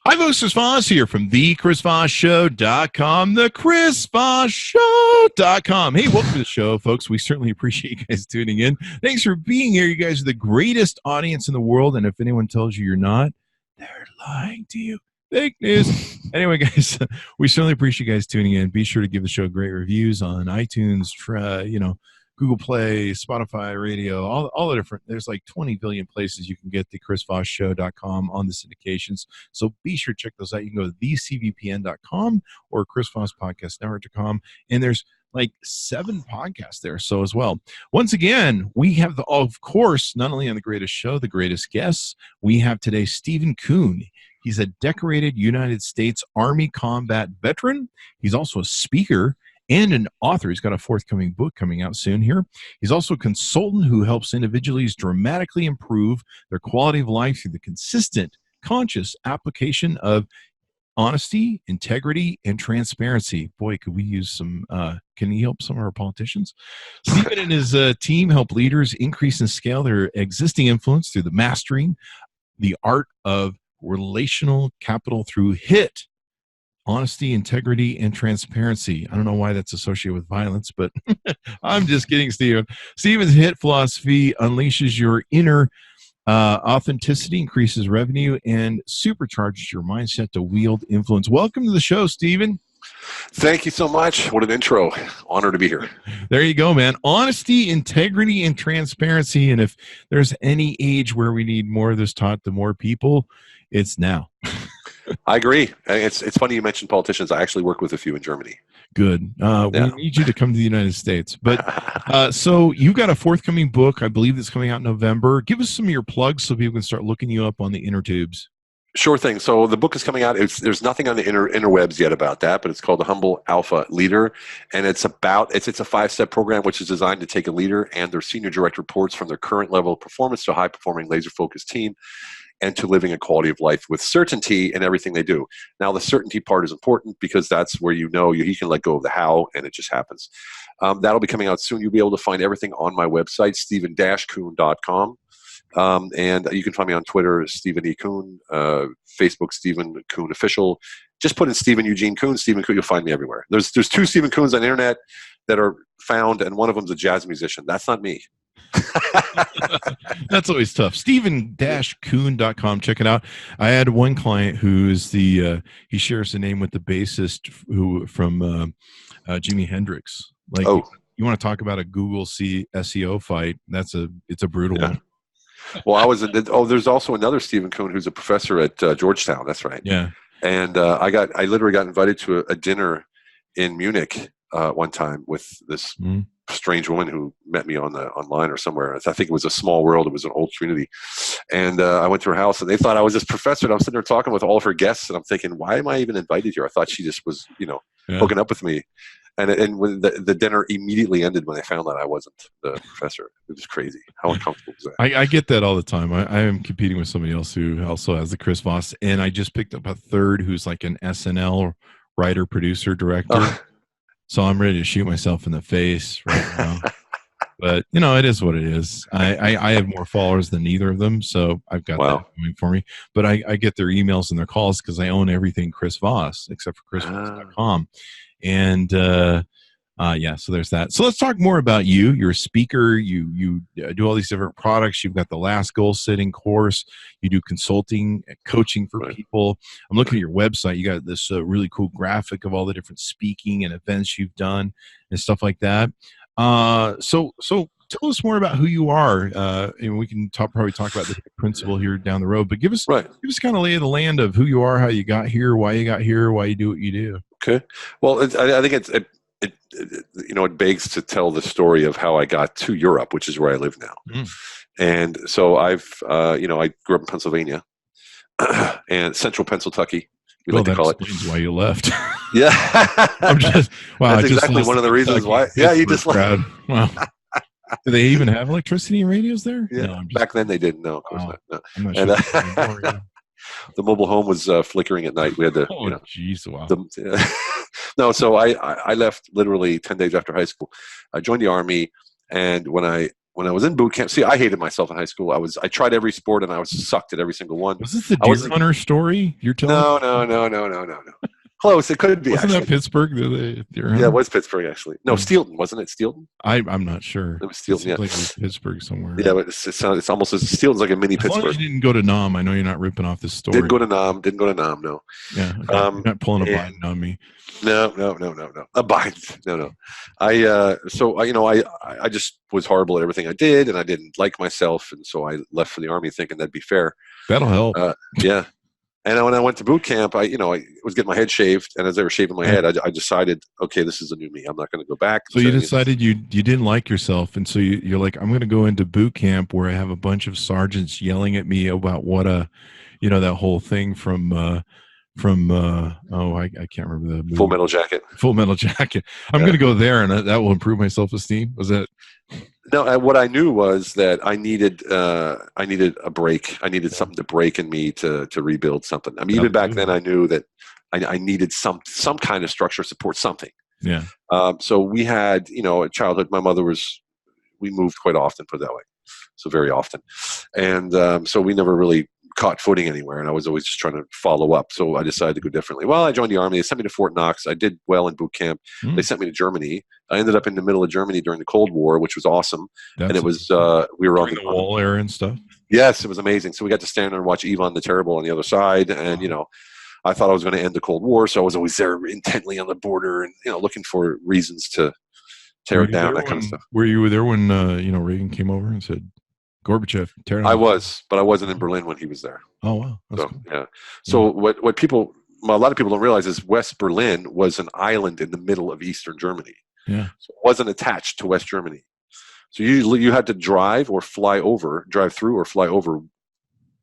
Hi, folks. Chris Voss here from the ChrisVossShow.com, the ChrisVossShow.com. Hey, welcome to the show, folks. We certainly appreciate you guys tuning in. Thanks for being here. You guys are the greatest audience in the world, and if anyone tells you you're not, they're lying to you. Fake news. Anyway, guys, we certainly appreciate you guys tuning in. Be sure to give the show great reviews on iTunes, Google Play, Spotify, radio, all the different, there's like 20 billion places you can get the ChrisVossShow.com on the syndications. So be sure to check those out. You can go to thecvpn.com or ChrisVossPodcastNetwork.com. And there's like 7 podcasts there. So as well. Once again, we have of course, not only on the greatest show, the greatest guests, we have today Stephen Kuhn. He's a decorated United States Army combat veteran. He's also a speaker and an author. He's got a forthcoming book coming out soon here. He's also a consultant who helps individuals dramatically improve their quality of life through the consistent, conscious application of honesty, integrity, and transparency. Boy, could we use some, can he help some of our politicians? Stephen and his team help leaders increase and scale their existing influence through the mastering the art of relational capital through HIT. Honesty, integrity, and transparency. I don't know why that's associated with violence, but I'm just kidding, Stephen. Stephen's HIT philosophy unleashes your inner authenticity, increases revenue, and supercharges your mindset to wield influence. Welcome to the show, Stephen. Thank you so much. What an intro. Honor to be here. There you go, man. Honesty, integrity, and transparency. And if there's any age where we need more of this taught to more people, it's now. I agree. It's funny you mentioned politicians. I actually work with a few in Germany. Good. We need you to come to the United States. But so you got a forthcoming book, I believe, that's coming out in November. Give us some of your plugs so people can start looking you up on the inner tubes. Sure thing. So the book is coming out. There's nothing on the interwebs yet about that, but it's called The Humble Alpha Leader, and it's a 5-step program which is designed to take a leader and their senior direct reports from their current level of performance to a high-performing, laser-focused team, and to living a quality of life with certainty in everything they do. Now, the certainty part is important because that's where you can let go of the how, and it just happens. That'll be coming out soon. You'll be able to find everything on my website, stephen-kuhn.com. And you can find me on Twitter, Stephen E. Kuhn, Facebook, Stephen Kuhn Official. Just put in Stephen Eugene Kuhn, Stephen Kuhn, you'll find me everywhere. There's 2 Stephen Kuhns on the internet that are found, and one of them's a jazz musician. That's not me. That's always tough. Stephen-Kuhn.com. Check it out. I had one client who's he shares the name with the bassist from Jimi Hendrix. Like, you want to talk about a Google SEO fight? It's a brutal one. Well, there's also another Stephen Kuhn who's a professor at Georgetown. That's right. Yeah. And I literally got invited to a dinner in Munich one time with this strange woman who met me online or somewhere. I think it was a small world. It was an old community. And I went to her house, and they thought I was this professor. And I'm sitting there talking with all of her guests, and I'm thinking, why am I even invited here? I thought she just was, hooking up with me. And when the dinner immediately ended when they found that I wasn't the professor. It was crazy. How uncomfortable was that? I get that all the time. I am competing with somebody else who also has the Chris Voss, and I just picked up a third who's like an SNL writer, producer, director. So I'm ready to shoot myself in the face right now. But, it is what it is. I have more followers than either of them, so I've got that going for me. But I get their emails and their calls because I own everything Chris Voss except for ChrisVoss.com. And so there's that. So let's talk more about you. You're a speaker. You do all these different products. You've got the Last Goal Setting course. You do consulting, coaching for people. I'm looking at your website. You got this really cool graphic of all the different speaking and events you've done and stuff like that. So tell us more about who you are. And we can probably talk about the principle here down the road. But give us kind of lay of the land of who you are, how you got here, why you got here, why you do what you do. Okay. Well, I think it begs to tell the story of how I got to Europe, which is where I live now. And so I grew up in Pennsylvania and central Pennsylvania. We like to call it. Explains why you left. Yeah. That's exactly one of the reasons why. Yeah, you just left. Wow. Do they even have electricity and radios there? Yeah. No, back then they didn't. No, of course not. No. I'm not sure. The mobile home was flickering at night. We had to. Jeez, wow. No, so I left literally 10 days after high school. I joined the Army, and when I when I was in boot camp, see, I hated myself in high school. I tried every sport and I was sucked at every single one. Was this the deer hunter story you're telling? No. Close. It could be. Wasn't actually. that Pittsburgh? The deer hunter? Yeah, it was Pittsburgh actually. No, Steelton, wasn't it? Steelton. I'm not sure. It was Steelton. Yeah, like it was Pittsburgh somewhere. Yeah, but it's almost as Steelton's like a mini as Pittsburgh. Long as you didn't go to Nam. I know you're not ripping off this story. Didn't go to Nam. No. Yeah. Okay. You're not pulling a Biden on me. No. A Biden. No. I just was horrible at everything I did, and I didn't like myself, and so I left for the Army thinking that'd be fair. That'll help. Yeah. And when I went to boot camp, I was getting my head shaved, and as they were shaving my head, I decided, okay, this is a new me. I'm not going to go back. So you decided you didn't like yourself, and so you're like, I'm going to go into boot camp where I have a bunch of sergeants yelling at me about what that whole thing from I can't remember the movie. Full Metal Jacket. Full Metal Jacket. I'm going to go there, and that will improve my self-esteem. Was that? No, what I knew was that I needed a break. I needed something to break in me to rebuild something. I mean, even back then, I knew that I needed some kind of structure support, something. Yeah. So we had, a childhood. My mother we moved quite often, put it that way. So very often. And so we never really caught footing anywhere, and I was always just trying to follow up. So I decided to go differently. Well, I joined the Army. They sent me to Fort Knox. I did well in boot camp. They sent me to Germany. I ended up in the middle of Germany during the Cold War, which was awesome. And it was we were on the wall era and stuff. Yes, it was amazing. So we got to stand there and watch Ivan the Terrible on the other side, and I thought I was going to end the Cold War, so I was always there intently on the border and looking for reasons to tear it down, that kind of stuff. Were you there when Reagan came over and said, Gorbachev, tear it down? I was, but I wasn't in Berlin when he was there. Oh wow! That's so cool. Yeah. So what a lot of people don't realize is West Berlin was an island in the middle of Eastern Germany. Yeah. So it wasn't attached to West Germany. So you had to drive through or fly over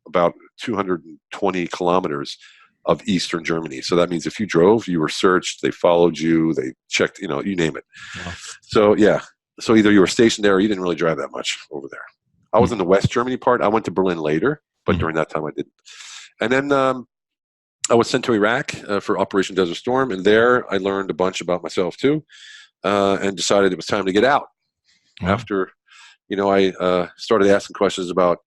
about 220 kilometers of Eastern Germany. So that means if you drove, you were searched, they followed you, they checked, you name it. Wow. So yeah. So either you were stationed there or you didn't really drive that much over there. I was in the West Germany part. I went to Berlin later, but during that time I didn't. And then I was sent to Iraq for Operation Desert Storm, and there I learned a bunch about myself too, and decided it was time to get out. After, I started asking questions about,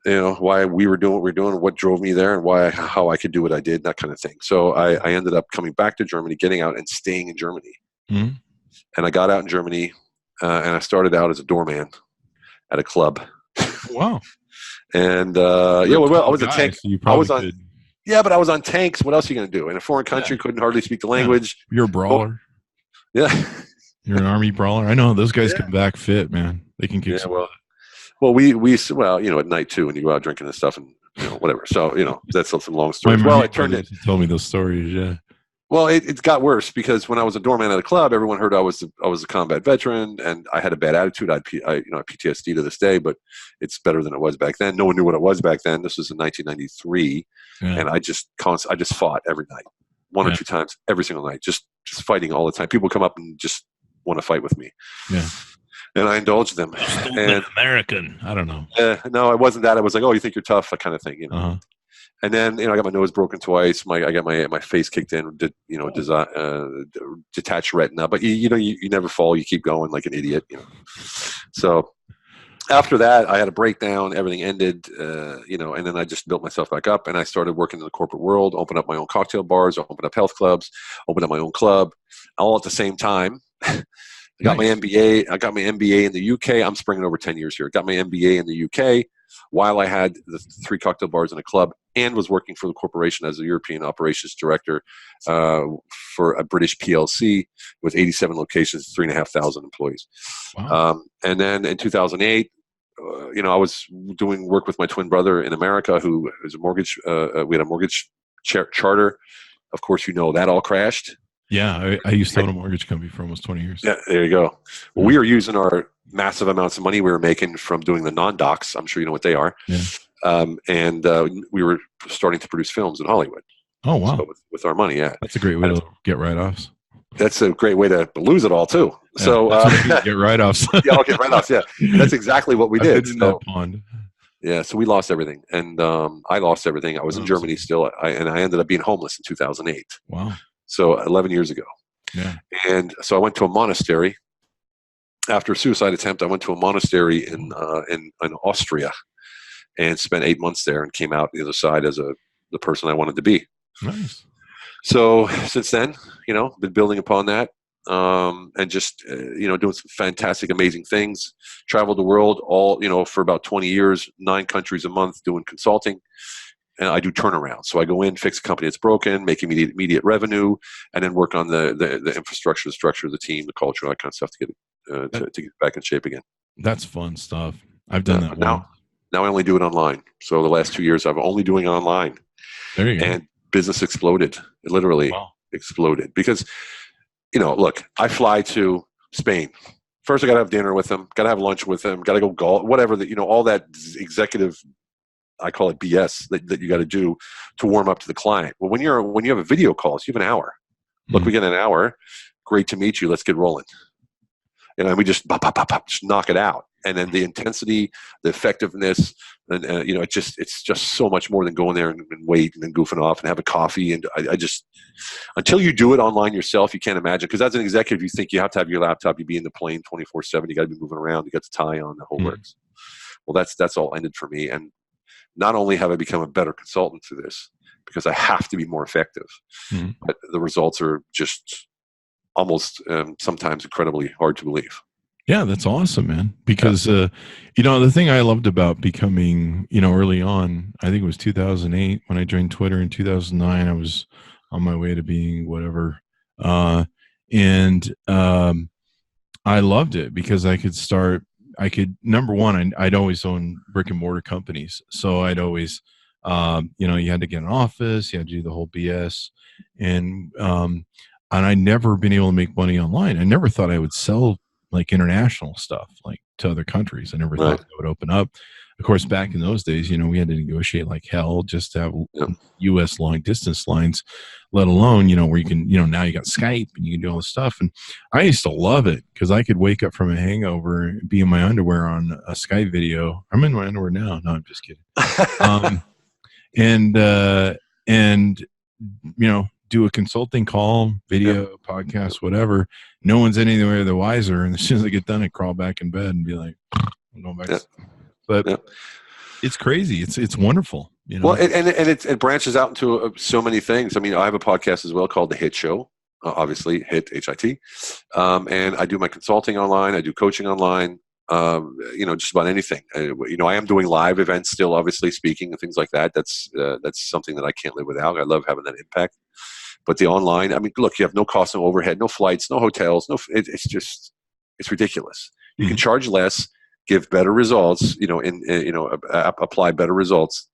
why we were doing what we were doing, what drove me there, and how I could do what I did, that kind of thing. So I ended up coming back to Germany, getting out, and staying in Germany. Mm-hmm. And I got out in Germany, and I started out as a doorman at a club. Wow. And I was a tank. So I was on. Yeah, but I was on tanks. What else are you going to do in a foreign country? Couldn't hardly speak the language. Yeah. You're a brawler. Yeah. You're an Army brawler. I know those guys come back fit, man. They can kick. Yeah, well, at night too, when you go out drinking and stuff, and whatever. So that's some long stories. Well, it turned. Tell me those stories. Yeah. Well, it got worse because when I was a doorman at a club, everyone heard I was a combat veteran, and I had a bad attitude. I PTSD to this day, but it's better than it was back then. No one knew what it was back then. This was in 1993, and I just fought every night, one or two times every single night, just fighting all the time. People come up and just want to fight with me. Yeah. And I indulged them. And American, I don't know. No, it wasn't that. I was like, oh, you think you're tough, that kind of thing, Uh-huh. And then, I got my nose broken twice. I got my face kicked in, detached retina. But you never fall. You keep going like an idiot. So after that, I had a breakdown. Everything ended. And then I just built myself back up, and I started working in the corporate world. Opened up my own cocktail bars. Opened up health clubs. Opened up my own club, all at the same time. I got my MBA. I got my MBA in the UK. I'm springing over 10 years here. Got my MBA in the UK while I had the 3 cocktail bars in a club, and was working for the corporation as a European operations director for a British PLC with 87 locations, 3,500 employees. Wow. And then in 2008, I was doing work with my twin brother in America, who is a mortgage. We had a mortgage charter. Of course, that all crashed. Yeah, I used to own a mortgage company for almost 20 years. Yeah, there you go. Well, we were using our massive amounts of money we were making from doing the non-docs. I'm sure you know what they are. Yeah. And we were starting to produce films in Hollywood. Oh, wow. So with our money, yeah. That's a great way to get write-offs. That's a great way to lose it all, too. Yeah, so get write-offs. Yeah, I'll get write-offs, yeah. That's exactly what we did. In that pond. Yeah, so we lost everything. And I lost everything. I was in Germany still, and I ended up being homeless in 2008. Wow. So 11 years ago. Yeah. And so I went to a monastery after a suicide attempt, I went to a monastery in Austria and spent 8 months there, and came out the other side as the person I wanted to be. Nice. So since then, been building upon that, and just doing some fantastic, amazing things. Traveled the world all for about 20 years, 9 countries a month, doing consulting. And I do turnarounds. So I go in, fix a company that's broken, make immediate revenue, and then work on the infrastructure, the structure of the team, the culture, that kind of stuff to get back in shape again. That's fun stuff. I've done that. Now I only do it online. So the last 2 years, I'm only doing it online. There you go. And business exploded. It literally exploded because, look, I fly to Spain. First, I got to have dinner with them, got to have lunch with them, got to go golf, whatever that, all that executive, I call it BS that you got to do to warm up to the client. Well, when you have a video call, so you have an hour. Look, we get an hour. Great to meet you. Let's get rolling. And we just just knock it out. And then the intensity, the effectiveness, and it's just so much more than going there and wait and then goofing off and have a coffee. And I just, until you do it online yourself, you can't imagine. Because as an executive, you think you have to have your laptop, you be in the plane 24/7, you got to be moving around, you got the tie on, the whole works. Well, that's all ended for me. And not only have I become a better consultant through this, because I have to be more effective, but the results are just almost sometimes incredibly hard to believe. Yeah, that's awesome, man. Because, the thing I loved about becoming, early on, I think it was 2008 when I joined Twitter. In 2009, I was on my way to being whatever. And I loved it because number one, I'd always own brick and mortar companies. So I'd always, you had to get an office, you had to do the whole BS. And I'd never been able to make money online. I never thought I would sell like international stuff, like to other countries. I never thought that would open up. Of course, back in those days, we had to negotiate like hell just to have U.S. long distance lines, let alone, where you can, now you got Skype and you can do all this stuff. And I used to love it because I could wake up from a hangover and be in my underwear on a Skype video. I'm in my underwear now. No, I'm just kidding. And do a consulting call, video, podcast, whatever. No one's anywhere the wiser. And as soon as I get done, I crawl back in bed and be like, I'm going back to sleep. But it's crazy. It's wonderful. Well, and it branches out into so many things. I mean, I have a podcast as well called The Hit Show, obviously, HIT, H-I-T. And I do my consulting online. I do coaching online, just about anything. I am doing live events still, obviously, speaking and things like that. That's something that I can't live without. I love having that impact. But the online, I mean, look, you have no cost, no overhead, no flights, no hotels, it's ridiculous. You can charge less, give better results, apply better results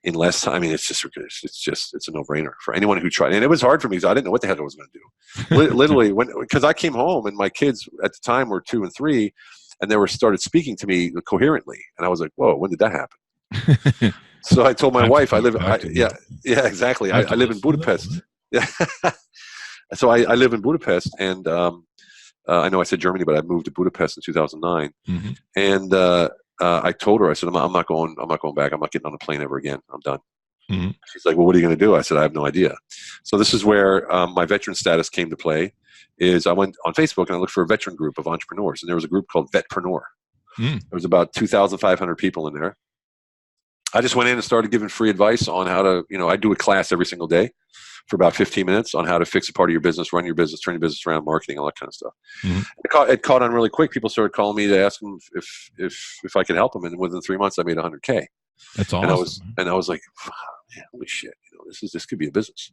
in less time. I mean, it's just ridiculous. It's a no-brainer for anyone who tried. And it was hard for me because I didn't know what the heck I was going to do. Literally, because I came home and my kids at the time were 2 and 3, and they started speaking to me coherently, and I was like, "Whoa, when did that happen?" So I told my wife, exactly. I live in Budapest. Yeah. So I live in Budapest, and I know I said Germany, but I moved to Budapest in 2009. And I told her, I said, I'm not going back. I'm not getting on a plane ever again. I'm done. She's like, well, what are you going to do? I said, I have no idea. So this is where my veteran status came to play. Is I went on Facebook and I looked for a veteran group of entrepreneurs, and there was a group called Vetpreneur. There was about 2,500 people in there. I just went in and started giving free advice on how to, I do a class every single day for about 15 minutes on how to fix a part of your business, run your business, turn your business around, marketing, all that kind of stuff. It caught on really quick. People started calling me to ask them if I could help them, and within 3 months, I made $100K. That's awesome. And I was like, man, holy shit, this could be a business.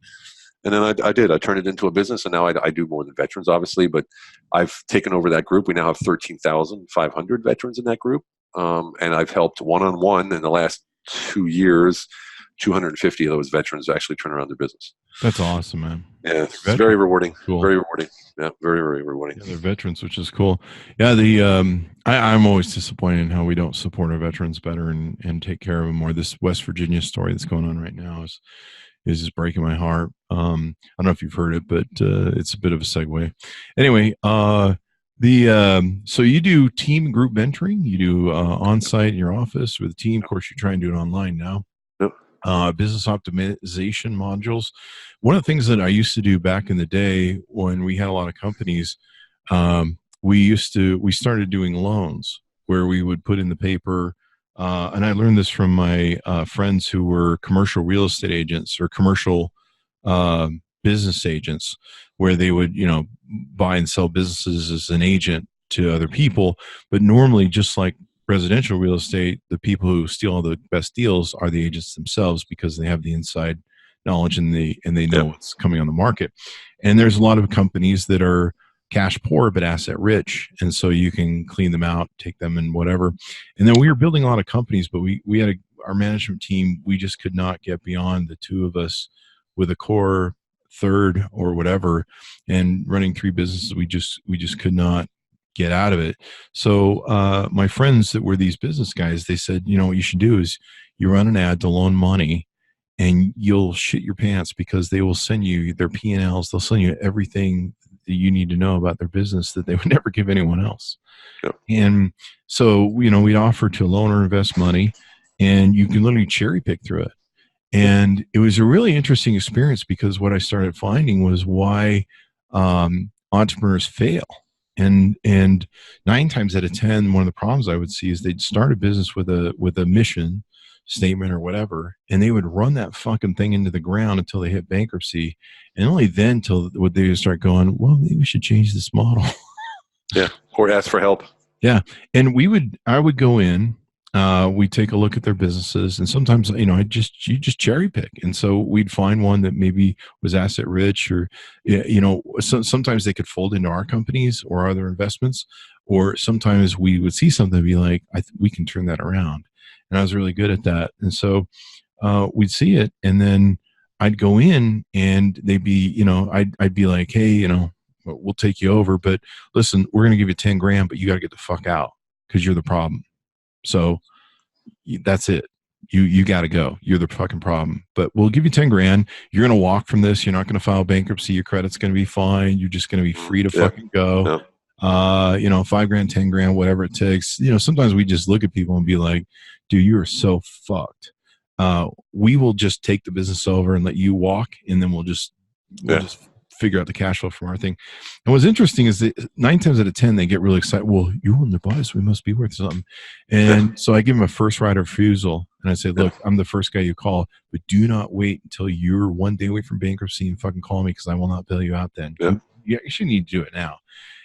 And then I did. I turned it into a business, and now I do more than veterans, obviously, but I've taken over that group. We now have 13,500 veterans in that group, and I've helped one-on-one in the last 2 years, 250 of those veterans actually turn around their business. That's awesome, man. Yeah, it's very rewarding. Cool. Very rewarding. Yeah, very, very rewarding. Yeah, they're veterans, which is cool. Yeah, I'm always disappointed in how we don't support our veterans better and take care of them more. This West Virginia story that's going on right now is just breaking my heart. I don't know if you've heard it, but it's a bit of a segue. Anyway, so you do team group mentoring. You do on-site in your office with a team. Of course, you try and do it online now. Business optimization modules. One of the things that I used to do back in the day when we had a lot of companies, we started doing loans where we would put in the paper, and I learned this from my friends who were commercial real estate agents or commercial business agents, where they would, buy and sell businesses as an agent to other people. But normally, just like residential real estate, the people who steal all the best deals are the agents themselves, because they have the inside knowledge and they know what's coming on the market. And there's a lot of companies that are cash poor but asset rich, and so you can clean them out, take them, and whatever. And then we were building a lot of companies, but we had our management team, we just could not get beyond the two of us with a core third or whatever, and running 3 businesses. We just could not get out of it. So my friends that were these business guys, they said, what you should do is you run an ad to loan money, and you'll shit your pants, because they will send you their P&Ls. They'll send you everything that you need to know about their business that they would never give anyone else. Yep. And so, we'd offer to loan or invest money, and you can literally cherry pick through it. And it was a really interesting experience, because what I started finding was why entrepreneurs fail. And 9 times out of 10, one of the problems I would see is they'd start a business with a mission statement or whatever, and they would run that fucking thing into the ground until they hit bankruptcy, and only then till they would start going, well, maybe we should change this model. Yeah, or ask for help. Yeah, and I would go in, we'd take a look at their businesses, and sometimes you just cherry pick, and so we'd find one that maybe was asset rich, or sometimes they could fold into our companies or other investments, or sometimes we would see something and be like, we can turn that around. And I was really good at that. And so we'd see it, and then I'd go in, and they'd be, I'd be like, hey, we'll take you over, but listen, we're going to give you 10 grand, but you got to get the fuck out, because you're the problem. So that's it. You got to go. You're the fucking problem, but we'll give you 10 grand. You're going to walk from this. You're not going to file bankruptcy. Your credit's going to be fine. You're just going to be free to fucking go. Yeah. 5 grand, 10 grand, whatever it takes. Sometimes we just look at people and be like, dude, you are so fucked. We will just take the business over and let you walk, and then we'll just figure out the cash flow from our thing. And what's interesting is that 9 times out of 10, they get really excited. Well, you're willing to buy us, we must be worth something. And so I give them a first right of refusal, and I say, look, I'm the first guy you call, but do not wait until you're 1 day away from bankruptcy and fucking call me, because I will not bail you out then. Yeah. You actually need to do it now.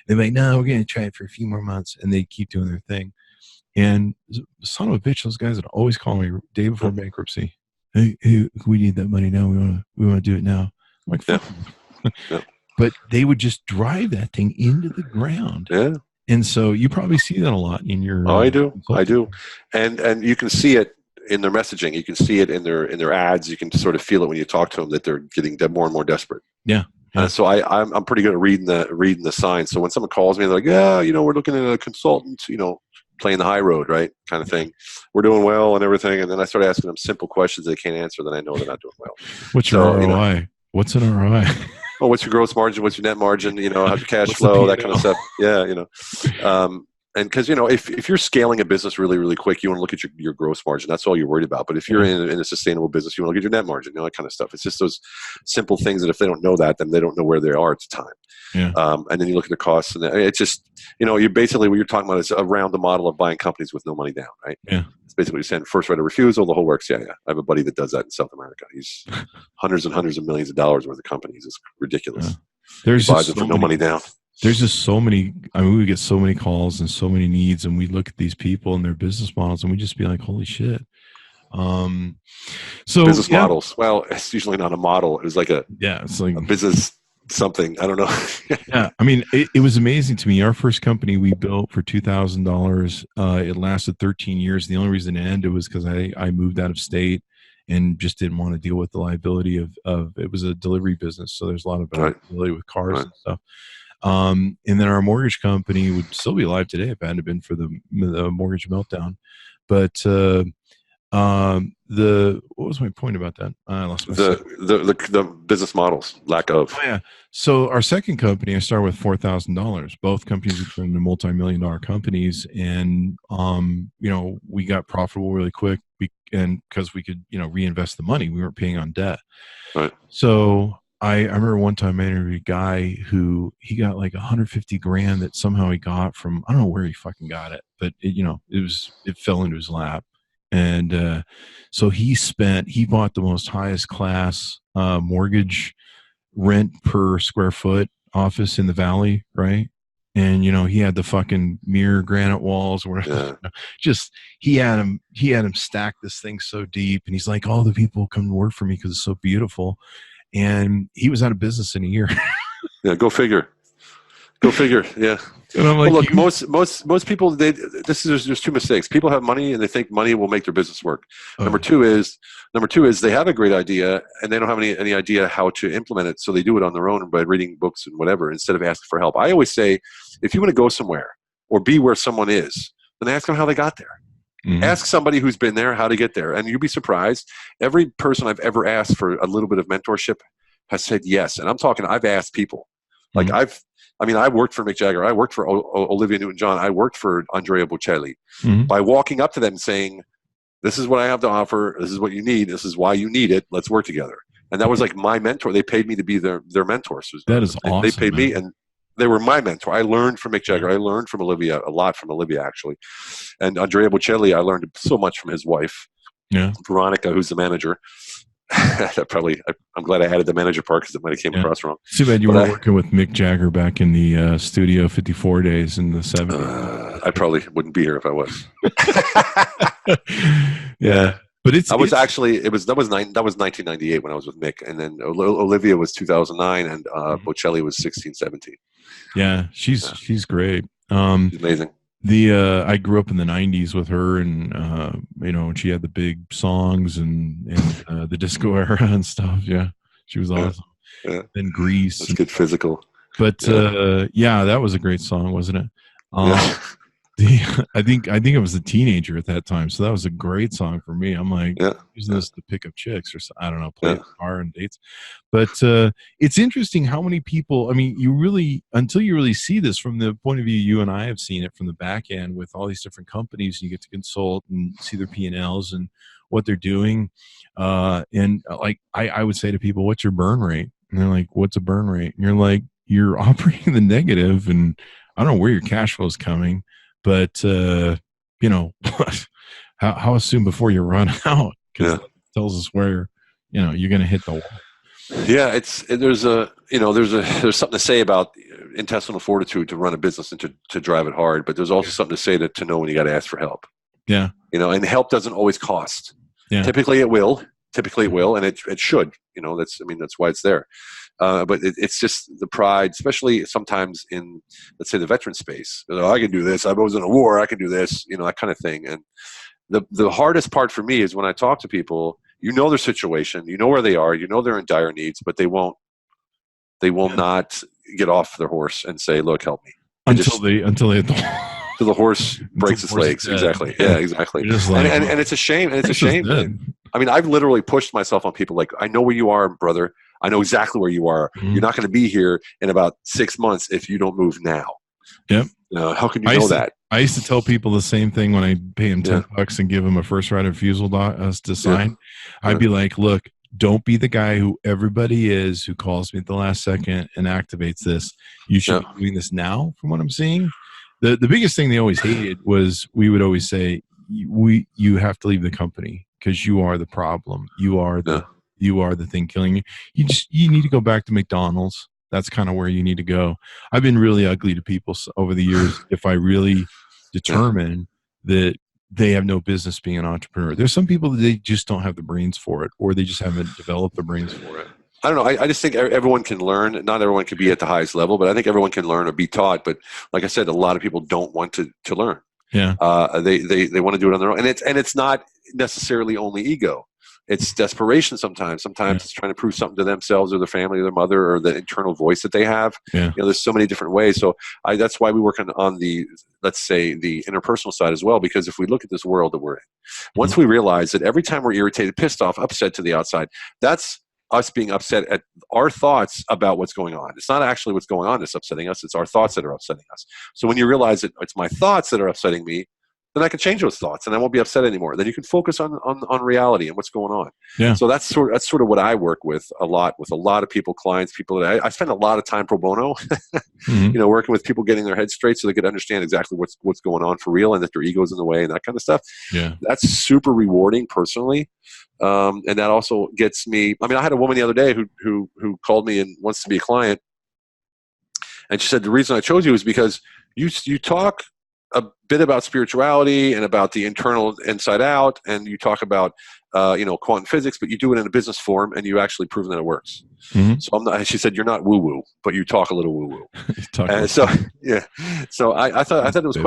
They're like, no, we're going to try it for a few more months, and they keep doing their thing. And son of a bitch, those guys would always call me day before bankruptcy. Hey, we need that money now. We want to do it now. I'm like, fuck. Yeah. But they would just drive that thing into the ground. Yeah. And so you probably see that a lot in your. I do. And you can see it in their messaging. You can see it in their ads. You can sort of feel it when you talk to them that they're getting more and more desperate. Yeah. So I'm pretty good at reading the signs. So when someone calls me, they're like, yeah, we're looking at a consultant, playing the high road, right? Kind of thing. We're doing well and everything. And then I start asking them simple questions they can't answer, then I know they're not doing well. What's your ROI? What's an ROI? Oh, what's your gross margin? What's your net margin? How's your cash flow? That kind of stuff. Yeah, and because if you're scaling a business really, really quick, you want to look at your gross margin. That's all you're worried about. But if you're in a sustainable business, you want to look at your net margin. That kind of stuff. It's just those simple things that if they don't know that, then they don't know where they are at the time. Yeah. And then you look at the costs, and it's just you're basically what you're talking about is around the model of buying companies with no money down, right? Yeah. It's basically saying first right of refusal, the whole works. Yeah. I have a buddy that does that in South America. He's hundreds and hundreds of millions of dollars worth of companies. It's ridiculous. Yeah. He buys it for no money down. There's just so many. I mean, we get so many calls and so many needs, and we look at these people and their business models, and we just be like, "Holy shit!" So business models. Well, it's usually not a model. It was like it's like a business something. I don't know. Yeah, I mean, it was amazing to me. Our first company we built for $2,000. It lasted 13 years. The only reason it ended was because I moved out of state and just didn't want to deal with the liability of it was a delivery business, so there's a lot of liability with cars and stuff. And then our mortgage company would still be alive today if it hadn't been for the mortgage meltdown. But what was my point about that? I lost my the business models, lack of. Oh, yeah. So our second company, I started with $4,000. Both companies have turned into multi-million-dollar companies, and we got profitable really quick. And because we could reinvest the money, we weren't paying on debt. Right. So I remember one time I interviewed a guy who he got like 150 grand that somehow he got from, I don't know where he fucking got it, but it fell into his lap. And so he bought the most highest class mortgage rent per square foot office in the valley, right? And he had the fucking mirror granite walls or whatever. Yeah. Just he had him stack this thing so deep, and he's like, all the people come to work for me because it's so beautiful. And he was out of business in a year. Yeah, go figure. Go figure. Yeah. And I'm like, well, look, most people, there's two mistakes. People have money and they think money will make their business work. Number two is they have a great idea and they don't have any idea how to implement it. So they do it on their own by reading books and whatever, instead of asking for help. I always say, if you want to go somewhere or be where someone is, then ask them how they got there. Mm-hmm. Ask somebody who's been there how to get there. And you'll be surprised. Every person I've ever asked for a little bit of mentorship has said yes. And I'm talking, I've asked people. Like I worked for Mick Jagger. I worked for Olivia Newton-John. I worked for Andrea Bocelli. Mm-hmm. By walking up to them and saying, this is what I have to offer. This is what you need. This is why you need it. Let's work together. And that was like my mentor. They paid me to be their mentor. So that is awesome. They paid me and they were my mentor. I learned from Mick Jagger. I learned from Olivia, a lot from Olivia, actually. And Andrea Bocelli, I learned so much from his wife, Veronica, who's the manager. I'm glad I added the manager part because it might have came across wrong. Too bad you were working with Mick Jagger back in the Studio 54 days in the 70s. I probably wouldn't be here if I was. Yeah. But that was 1998 when I was with Mick, and then Olivia was 2009, and Bocelli was 16, 17. Yeah, she's great. She's amazing. I grew up in the 90s with her, and she had the big songs and the disco era and stuff. Yeah, she was awesome. Yeah. Then Grease. That's good physical. But that was a great song, wasn't it? I think I was a teenager at that time, so that was a great song for me. I'm like using this to pick up chicks or I don't know, play the car and dates. But it's interesting how many people. I mean, until you really see this from the point of view you and I have seen it from the back end with all these different companies. You get to consult and see their P&Ls and what they're doing. And like I would say to people, "What's your burn rate?" And they're like, "What's a burn rate?" And you're like, "You're operating the negative, and I don't know where your cash flow is coming." But, how soon before you run out? Because it tells us where, you're going to hit the wall. Yeah, there's something to say about intestinal fortitude to run a business and to drive it hard. But there's also something to say to know when you got to ask for help. Yeah. And help doesn't always cost. Yeah. Typically it will, and it should. That's why it's there. But it's just the pride, especially sometimes in, let's say, the veteran space. I can do this. I was in a war. I can do this. That kind of thing. And the hardest part for me is when I talk to people. Their situation. Where they are. They're in dire needs, but they will not get off their horse and say, "Look, help me." Until the horse breaks its legs. Dead. Exactly. Yeah, exactly. And it's a shame. And it's a shame. I mean, I've literally pushed myself on people. Like, I know where you are, brother. I know exactly where you are. Mm-hmm. You're not going to be here in about 6 months if you don't move now. Yep. How can you know that? I used to tell people the same thing when I pay them $10 and give them a first right of refusal to sign. Yeah. I'd be like, look, don't be the guy who everybody is who calls me at the last second and activates this. You should be doing this now, from what I'm seeing. The biggest thing they always hated was we would always say, you have to leave the company because you are the problem. You are the thing killing you. You need to go back to McDonald's. That's kind of where you need to go. I've been really ugly to people over the years if I really determine that they have no business being an entrepreneur. There's some people that they just don't have the brains for it, or they just haven't developed the brains for it. I don't know. I just think everyone can learn. Not everyone can be at the highest level, but I think everyone can learn or be taught. But like I said, a lot of people don't want to learn. Yeah. They want to do it on their own, and it's not necessarily only ego. It's desperation sometimes. Sometimes it's trying to prove something to themselves or their family or their mother or the internal voice that they have. Yeah. There's so many different ways. So that's why we work on the, let's say, the interpersonal side as well, because if we look at this world that we're in, once we realize that every time we're irritated, pissed off, upset to the outside, that's us being upset at our thoughts about what's going on. It's not actually what's going on that's upsetting us. It's our thoughts that are upsetting us. So when you realize that it's my thoughts that are upsetting me, then I can change those thoughts and I won't be upset anymore. Then you can focus on reality and what's going on. Yeah. So that's sort of what I work with a lot of people, clients, people that I spend a lot of time pro bono, Mm-hmm. Working with people, getting their heads straight so they could understand exactly what's going on for real and that their ego's in the way and that kind of stuff. Yeah. That's super rewarding personally. And that also gets me, I mean, I had a woman the other day who called me and wants to be a client. And she said, the reason I chose you is because you talk a bit about spirituality and about the internal inside out, and you talk about quantum physics, but you do it in a business form, and you actually proven that it works. Mm-hmm. So she said, you're not woo woo, but you talk a little woo woo. And so yeah, so I thought it was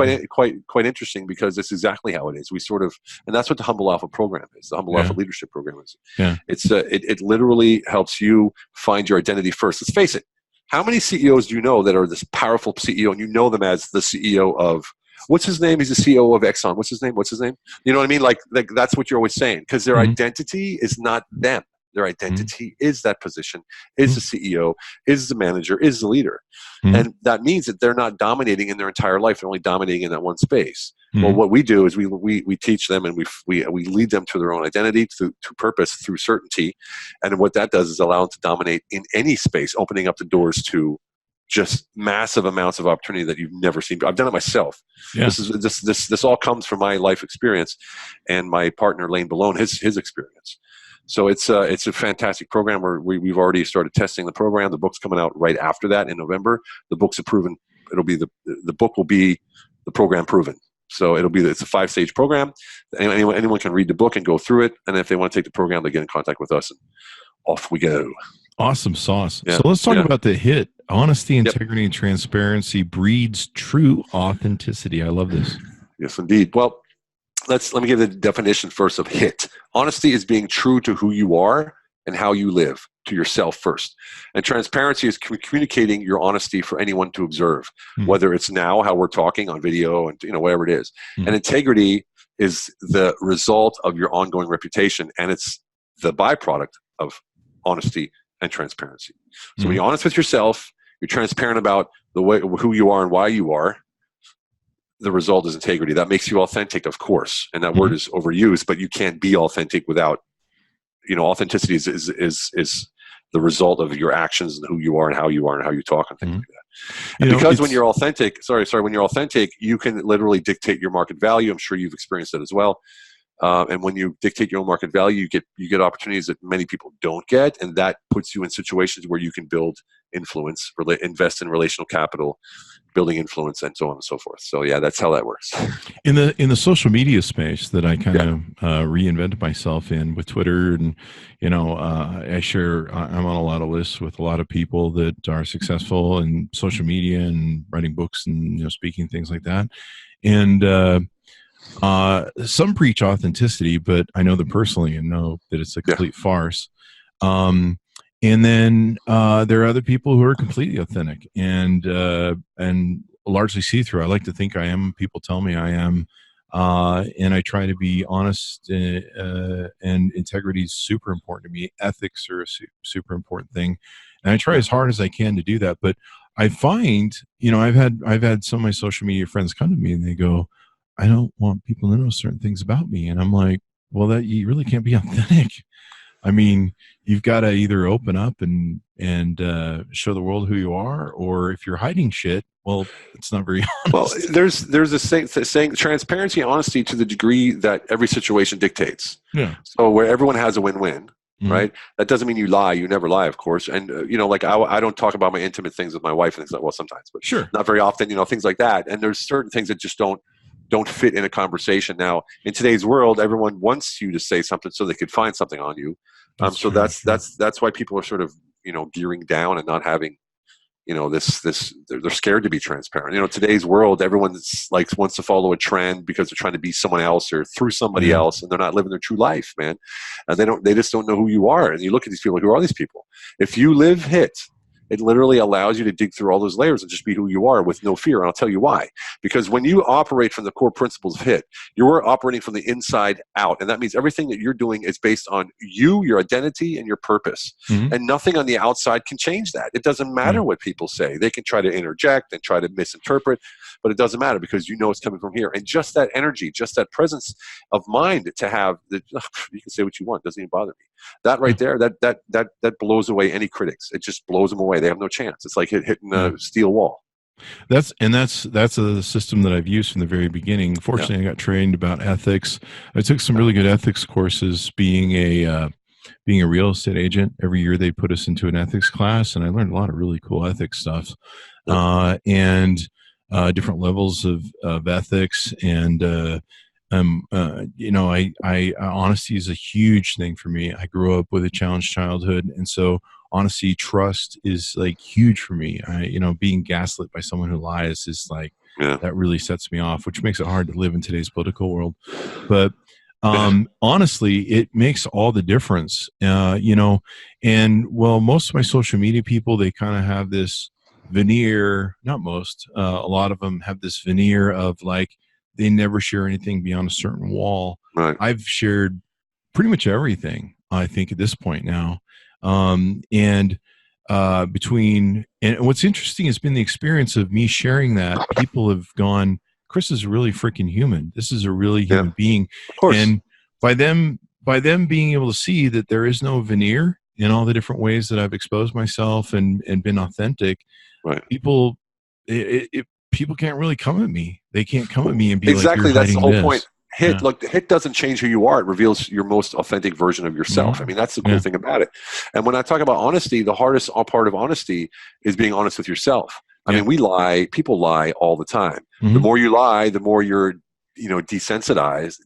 quite interesting because it's exactly how it is. We sort of, and that's what the Humble Alpha program is. The Humble Alpha Leadership Program is. Yeah. It literally helps you find your identity first. Let's face it. How many CEOs do you know that are this powerful CEO, and you know them as the CEO of, what's his name? He's the CEO of Exxon. What's his name? You know what I mean? Like that's what you're always saying, because their identity is not them. Their identity is that position, is the CEO, is the manager, is the leader. And that means that they're not dominating in their entire life. They're only dominating in that one space. Well, what we do is we teach them and we lead them to their own identity, to purpose, through certainty. And what that does is allow them to dominate in any space, opening up the doors to just massive amounts of opportunity that you've never seen. I've done it myself. Yeah. This all comes from my life experience and my partner Lane Balone, his experience. So it's a fantastic program where we've already started testing the program. The book's coming out right after that in November. The book's proven. It'll be the book will be the program proven. So it's a 5-stage program. Anyone can read the book and go through it. And if they want to take the program, they get in contact with us and off we go. Awesome sauce. Yeah. So let's talk about the hit. Honesty, integrity, and transparency breeds true authenticity. I love this. Yes, indeed. Well, let me give the definition first of HIT. Honesty is being true to who you are and how you live, to yourself first. And transparency is communicating your honesty for anyone to observe, whether it's now how we're talking on video and whatever it is. And integrity is the result of your ongoing reputation, and it's the byproduct of honesty and transparency. So when you're honest with yourself, you're transparent about who you are and why you are, the result is integrity. That makes you authentic, of course, and that word is overused, but you can't be authentic without, authenticity is the result of your actions and who you are and how you talk and things like that. And because when you're authentic, when you're authentic, you can literally dictate your market value. I'm sure you've experienced that as well. And when you dictate your own market value, you get opportunities that many people don't get, and that puts you in situations where you can build influence, invest in relational capital, building influence, and so on and so forth. So yeah, that's how that works. In the social media space that I kind of reinvented myself in with Twitter, and I share. I'm on a lot of lists with a lot of people that are successful in social media and writing books and speaking, things like that, and. Some preach authenticity, but I know them personally and know that it's a complete farce. And then there are other people who are completely authentic and largely see-through. I like to think I am. People tell me I am. And I try to be honest, and integrity is super important to me. Ethics are a super important thing. And I try as hard as I can to do that. But I find, I've had some of my social media friends come to me and they go, I don't want people to know certain things about me. And I'm like, well, that you really can't be authentic. I mean, you've got to either open up and show the world who you are, or if you're hiding shit, well, it's not very honest. Well, there's a saying, transparency and honesty to the degree that every situation dictates. Yeah. So where everyone has a win-win, right? That doesn't mean you lie. You never lie, of course. And, I don't talk about my intimate things with my wife and things like, well, sometimes, but not very often, things like that. And there's certain things that just don't fit in a conversation. Now, in today's world, everyone wants you to say something so they could find something on you. That's why people are sort of, gearing down and not having, they're scared to be transparent. Today's world, everyone's wants to follow a trend because they're trying to be someone else or through somebody else, and they're not living their true life, man. And they just don't know who you are. And you look at these people, who are these people? If you live HIT, It literally allows you to dig through all those layers and just be who you are with no fear. And I'll tell you why. Because when you operate from the core principles of HIT, you're operating from the inside out. And that means everything that you're doing is based on you, your identity, and your purpose. Mm-hmm. And nothing on the outside can change that. It doesn't matter what people say. They can try to interject and try to misinterpret, but it doesn't matter because you know it's coming from here. And just that energy, just that presence of mind to have, you can say what you want, doesn't even bother me. That right there, that blows away any critics. It just blows them away. They have no chance. It's like hitting a steel wall. That's a system that I've used from the very beginning. Fortunately, I got trained about ethics. I took some really good ethics courses being a real estate agent. Every year they put us into an ethics class, and I learned a lot of really cool ethics stuff, and different levels of ethics. And honesty is a huge thing for me. I grew up with a challenged childhood, and so honesty, trust is like huge for me. Being gaslit by someone who lies is like, that really sets me off, which makes it hard to live in today's political world. But honestly, it makes all the difference. And most of my social media people, they kind of have this veneer, not most, a lot of them have this veneer of like, they never share anything beyond a certain wall. Right. I've shared pretty much everything, I think, at this point now. And what's interesting has been the experience of me sharing that. People have gone, Chris is really freaking human. This is a really human being. Of course. And by them being able to see that there is no veneer in all the different ways that I've exposed myself and been authentic, right. People can't really come at me. They can't come at me and be exactly. Like, that's the whole this. point. Look, HIT doesn't change who you are. It reveals your most authentic version of yourself. Mm-hmm. I mean, that's the cool thing about it. And when I talk about honesty, the hardest part of honesty is being honest with yourself. I mean, people lie all the time. Mm-hmm. The more you lie, the more you're, desensitized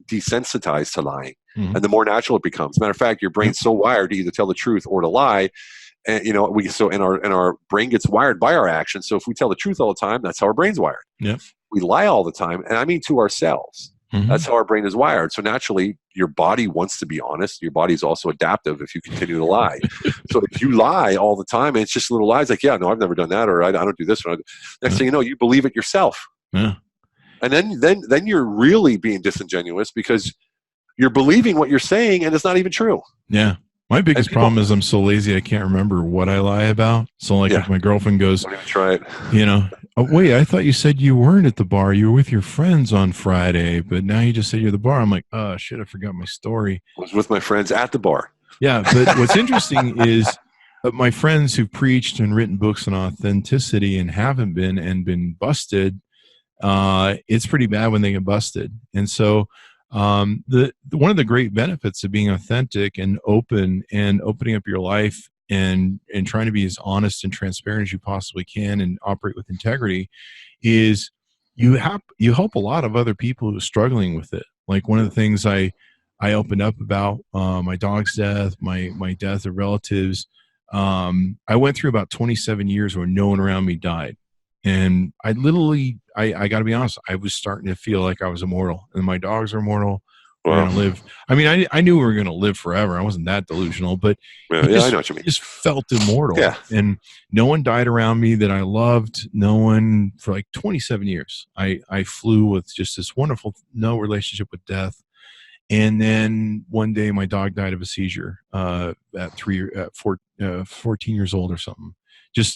to lying. Mm-hmm. And the more natural it becomes. Matter of fact, your brain's so wired to either tell the truth or to lie. And our brain gets wired by our actions. So if we tell the truth all the time, that's how our brain's wired. Yeah. We lie all the time, and I mean to ourselves. Mm-hmm. That's how our brain is wired. So naturally, your body wants to be honest. Your body is also adaptive if you continue to lie. So if you lie all the time, and it's just little lies like, yeah, no, I've never done that, or I don't do this. Next thing you know, you believe it yourself. Yeah. And then you're really being disingenuous because you're believing what you're saying, and it's not even true. Yeah. My biggest problem is I'm so lazy I can't remember what I lie about. So if my girlfriend goes, I'm gonna try it. Oh, wait, I thought you said you weren't at the bar. You were with your friends on Friday, but now you just said you're at the bar. I'm like, oh shit, I forgot my story. I was with my friends at the bar. Yeah, but what's interesting is my friends who've preached and written books on authenticity and haven't been busted, it's pretty bad when they get busted. And so one of the great benefits of being authentic and open and opening up your life and trying to be as honest and transparent as you possibly can and operate with integrity is you help a lot of other people who are struggling with it. Like one of the things I opened up about my dog's death, my death of relatives. I went through about 27 years where no one around me died. And I got to be honest, I was starting to feel like I was immortal, and my dogs are immortal. We're going to live. I mean, I knew we were going to live forever. I wasn't that delusional, but I know what you mean. Just felt immortal. Yeah. And no one died around me that I loved. No one for like 27 years. I flew with just this wonderful, no relationship with death. And then one day my dog died of a seizure at 14 years old or something.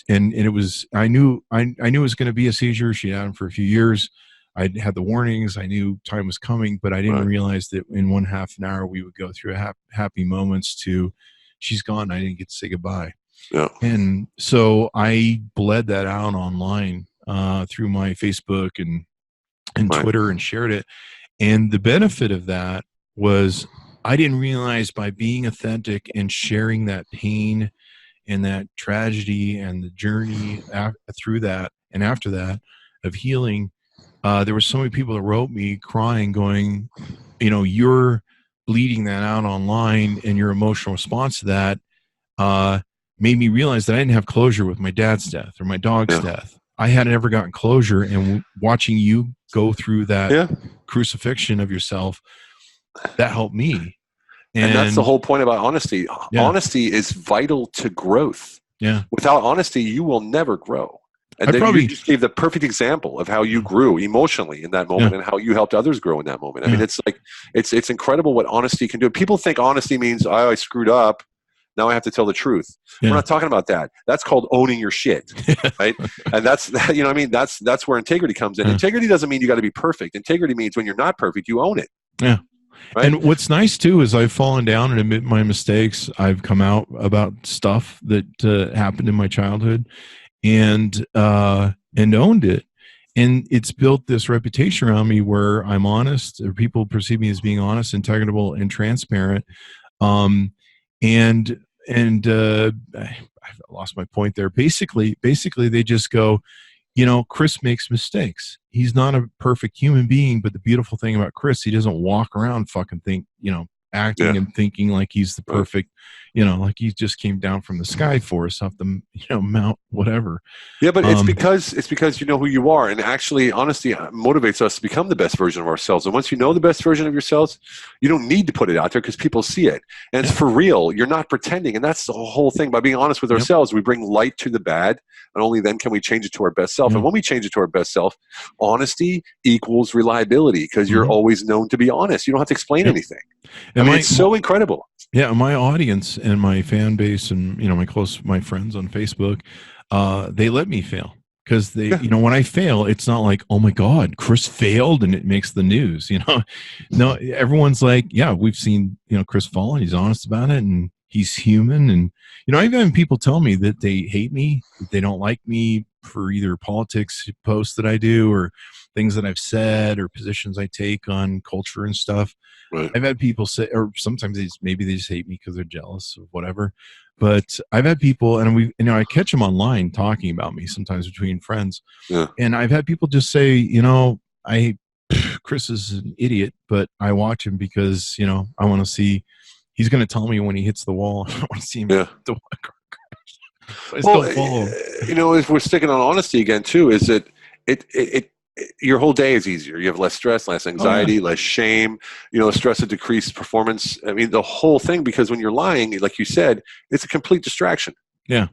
And it was, I knew it was going to be a seizure. She had him for a few years. I had the warnings. I knew time was coming, but I didn't realize that in 1/2 an hour we would go through happy moments to she's gone. I didn't get to say goodbye. Yeah. And so I bled that out online through my Facebook and Twitter and shared it. And the benefit of that was I didn't realize by being authentic and sharing that pain and that tragedy and the journey through that and after that of healing, there were so many people that wrote me crying going, you're bleeding that out online and your emotional response to that made me realize that I didn't have closure with my dad's death or my dog's death. I hadn't ever gotten closure, and watching you go through that crucifixion of yourself, that helped me. And that's the whole point about honesty. Yeah. Honesty is vital to growth. Yeah. Without honesty, you will never grow. And then you just gave the perfect example of how you grew emotionally in that moment and how you helped others grow in that moment. I mean, it's like, it's incredible what honesty can do. People think honesty means, oh, I screwed up, now I have to tell the truth. We're not talking about that. That's called owning your shit, right? And that's, you know what I mean? That's where integrity comes in. Integrity doesn't mean you got to be perfect. Integrity means when you're not perfect, you own it. Yeah. Right? And what's nice too is I've fallen down and admit my mistakes. I've come out about stuff that happened in my childhood, and owned it. And it's built this reputation around me where I'm honest, or people perceive me as being honest, integrable, and transparent. I lost my point there. Basically, they just go, you know, Chris makes mistakes. He's not a perfect human being, but the beautiful thing about Chris, he doesn't walk around fucking acting and thinking like he's the perfect, you know, like he just came down from the sky for us off the, you know, mount, whatever. Yeah, but it's because you know who you are, and actually, honesty motivates us to become the best version of ourselves. And once you know the best version of yourselves, you don't need to put it out there because people see it, and it's for real. You're not pretending, and that's the whole thing. By being honest with ourselves, we bring light to the bad, and only then can we change it to our best self. And when we change it to our best self, honesty equals reliability because you're always known to be honest. You don't have to explain anything. I mean, it's so incredible. Yeah, my audience and my fan base, and you know, my friends on Facebook, they let me fail because they, you know, when I fail, it's not like, oh my God, Chris failed and it makes the news. You know, no, everyone's like, yeah, we've seen, you know, Chris fall and he's honest about it and he's human. And you know, I've had people tell me that they hate me, that they don't like me for either politics posts that I do or things that I've said or positions I take on culture and stuff. Right. I've had people say, or sometimes maybe they just hate me because they're jealous or whatever. But I've had people, and I catch them online talking about me sometimes between friends. Yeah. And I've had people just say, you know, Chris is an idiot, but I watch him because, you know, I want to see, he's going to tell me when he hits the wall. I want to see him hit the wall. Well, you know, if we're sticking on honesty again too, is that your whole day is easier. You have less stress, less anxiety, less shame, you know, stress of decreased performance. I mean, the whole thing, because when you're lying, like you said, it's a complete distraction. Yeah.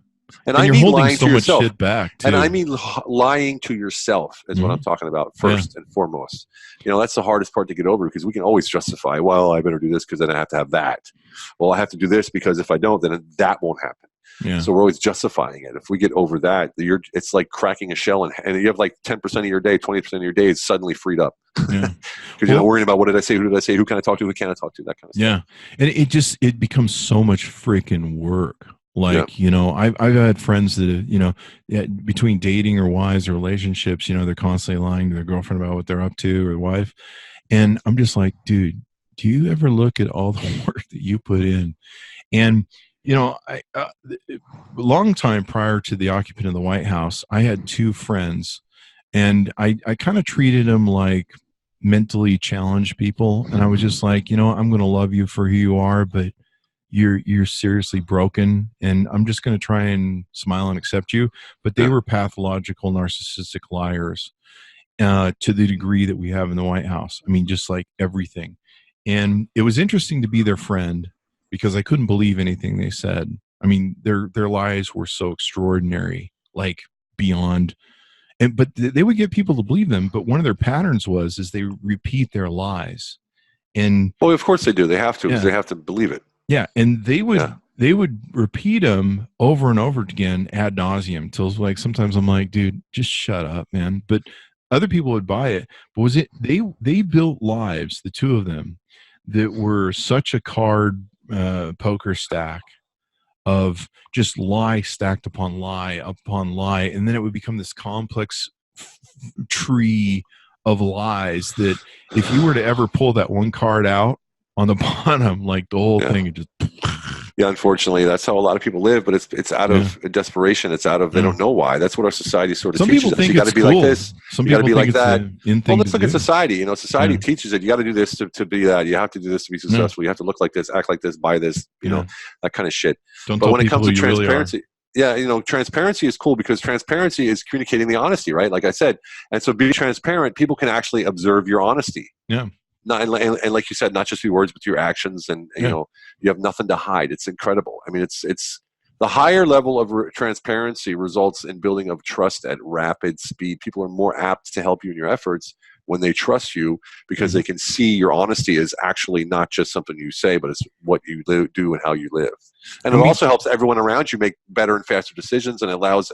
And I mean lying to yourself. Shit back too. And I mean lying to yourself is what I'm talking about first and foremost. You know, that's the hardest part to get over because we can always justify, well, I better do this because then I have to have that. Well, I have to do this because if I don't, then that won't happen. Yeah. So we're always justifying it. If we get over that, it's like cracking a shell and you have like 10% of your day, 20% of your day is suddenly freed up. Because you're not worrying about what did I say, who did I say, who can I talk to, who can I talk to, that kind of stuff. Yeah. And it becomes so much freaking work. Like, you know, I've had friends that, you know, between dating or wives or relationships, you know, they're constantly lying to their girlfriend about what they're up to or their wife. And I'm just like, dude, do you ever look at all the work that you put in? And you know, a long time prior to the occupant of the White House, I had two friends, and I kind of treated them like mentally challenged people. And I was just like, you know, I'm going to love you for who you are, but you're seriously broken, and I'm just going to try and smile and accept you. But they were pathological, narcissistic liars to the degree that we have in the White House. I mean, just like everything. And it was interesting to be their friend, because I couldn't believe anything they said. I mean, their lies were so extraordinary, like beyond. But they would get people to believe them. But one of their patterns is they repeat their lies. And well, of course they do. They have to, because they have to believe it. Yeah, and they would repeat them over and over again ad nauseum until like sometimes I'm like, dude, just shut up, man. But other people would buy it. But they built lives, the two of them, that were such a card poker stack of just lie stacked upon lie upon lie, and then it would become this complex tree of lies that if you were to ever pull that one card out on the bottom, like the whole thing would just unfortunately, that's how a lot of people live, but it's out of desperation. It's out of, they don't know why. That's what our society sort of teaches us. You got to be like this. You got to be like that. Well, let's look at society. You know, society teaches that you got to do this to be that. You have to do this to be successful. You have to look like this, act like this, buy this, you know, that kind of shit. But when it comes to transparency, you know, transparency is cool because transparency is communicating the honesty, right? Like I said. And so being transparent, people can actually observe your honesty. Yeah. And like you said, not just your words, but your actions, and you know, you have nothing to hide. It's incredible. I mean, it's The higher level of transparency results in building of trust at rapid speed. People are more apt to help you in your efforts when they trust you, because they can see your honesty is actually not just something you say, but it's what you do and how you live. And it also helps everyone around you make better and faster decisions, and allows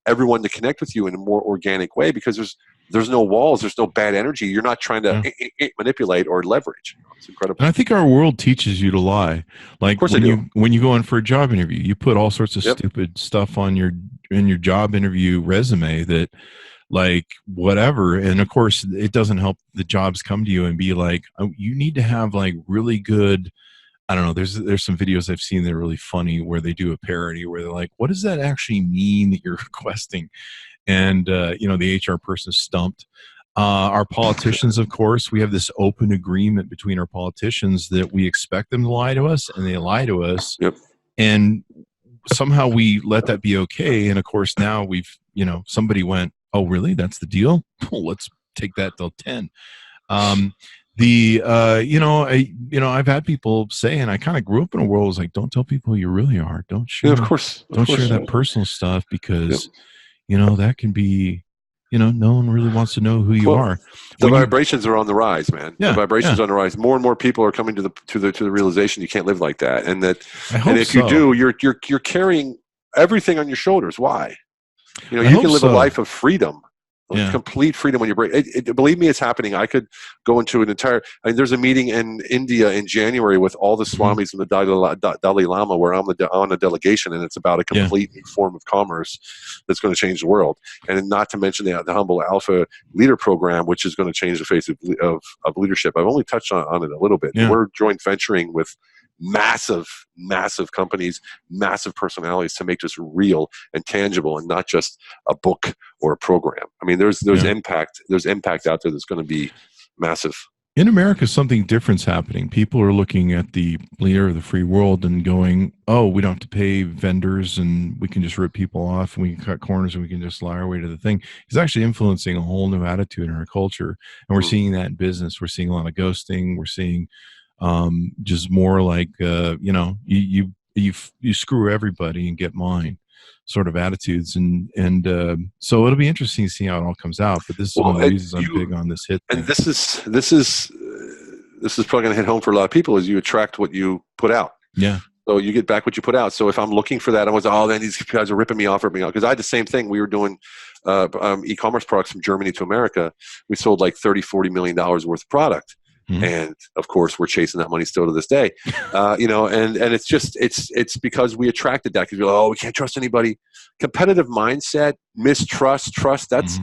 everyone to connect with you in a more organic way, because there's no walls, there's no bad energy. You're not trying to manipulate or leverage. It's incredible. And I think our world teaches you to lie. Like, of course when you go in for a job interview, you put all sorts of stupid stuff on in your job interview resume that, like, whatever. And of course, it doesn't help the jobs come to you and be like, oh, you need to have like really good, I don't know, there's some videos I've seen that are really funny where they do a parody where they're like, what does that actually mean that you're requesting? And the HR person is stumped. Our politicians, of course, we have this open agreement between our politicians that we expect them to lie to us, and they lie to us. And somehow we let that be okay. And of course, now somebody went, oh, really? That's the deal? Well, let's take that till 10. I've had people say, and I kind of grew up in a world was like, don't tell people who you really are. Don't share, share that personal stuff, because, that can be, no one really wants to know who you are. The vibrations are on the rise, man. The vibrations are on the rise. More and more people are coming to the realization you can't live like that, and that, and if you do, you're carrying everything on your shoulders. Why? You can live a life of freedom, complete freedom when you break. Believe me, it's happening. I could go into there's a meeting in India in January with all the swamis and the Dalai Lama, where I'm on a delegation, and it's about a complete new form of commerce that's going to change the world. And not to mention the Humble Alpha Leader Program, which is going to change the face of leadership. I've only touched on it a little bit. We're joint venturing with massive companies, massive personalities, to make this real and tangible, and not just a book or a program. I mean, there's impact out there that's going to be massive. In America, something different's happening. People are looking at the leader of the free world and going, oh, we don't have to pay vendors, and we can just rip people off, and we can cut corners, and we can just lie our way to the thing. It's actually influencing a whole new attitude in our culture. And we're seeing that in business. We're seeing a lot of ghosting. We're seeing just more like, you screw everybody and get mine sort of attitudes. And so it'll be interesting to see how it all comes out. But this is one of the reasons I'm big on this hit thing. And this is probably going to hit home for a lot of people, is you attract what you put out. Yeah. So you get back what you put out. So if I'm looking for that, I was, then these guys are ripping me off. Because I had the same thing. We were doing e-commerce products from Germany to America. We sold like $30-40 million worth of product. And of course, we're chasing that money still to this day, and it's just, it's because we attracted that, because we're like, oh, we can't trust anybody. Competitive mindset, mistrust, trust, that's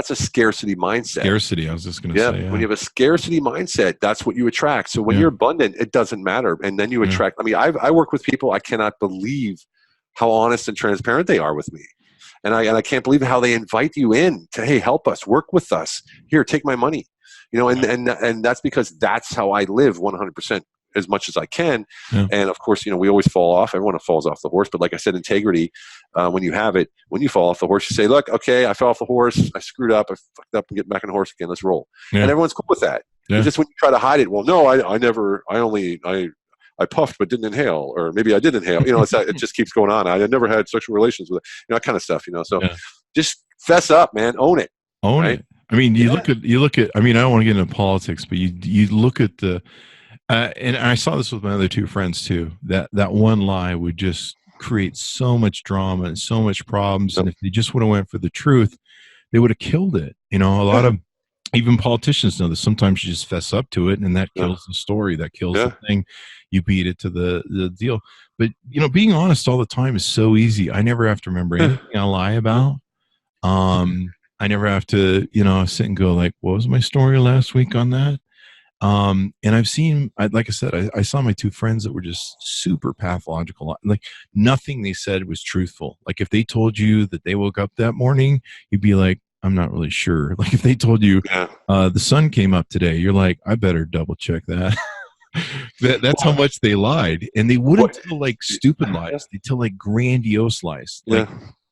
a scarcity mindset. Scarcity, I was just going to say. Yeah. When you have a scarcity mindset, that's what you attract. So when you're abundant, it doesn't matter. And then you attract, I mean, I work with people, I cannot believe how honest and transparent they are with me. And I can't believe how they invite you in to, hey, help us, work with us. Here, take my money. And that's because that's how I live 100% as much as I can. Yeah. And of course, we always fall off. Everyone falls off the horse. But like I said, integrity, when you have it, when you fall off the horse, you say, look, okay, I fell off the horse. I screwed up. I fucked up, and get back on the horse again. Let's roll. Yeah. And everyone's cool with that. Yeah. It's just when you try to hide it, well, no, I puffed but didn't inhale, or maybe I did inhale. It just keeps going on. I never had sexual relations with it. That kind of stuff. So just fess up, man. Own it. Own it. I mean, you look at. I mean, I don't want to get into politics, but you look at the, and I saw this with my other two friends too. That one lie would just create so much drama and so much problems. And if they just would have went for the truth, they would have killed it. A lot of even politicians know that sometimes you just fess up to it, and that kills the story. That kills the thing. You beat it to the deal. But being honest all the time is so easy. I never have to remember anything I lie about. I never have to, sit and go like, what was my story last week on that? And I've seen, like I said, I saw my two friends that were just super pathological. Like nothing they said was truthful. Like if they told you that they woke up that morning, you'd be like, I'm not really sure. Like if they told you the sun came up today, you're like, I better double check that. That's how much they lied. And they wouldn't tell like stupid lies. They tell like grandiose lies. Like,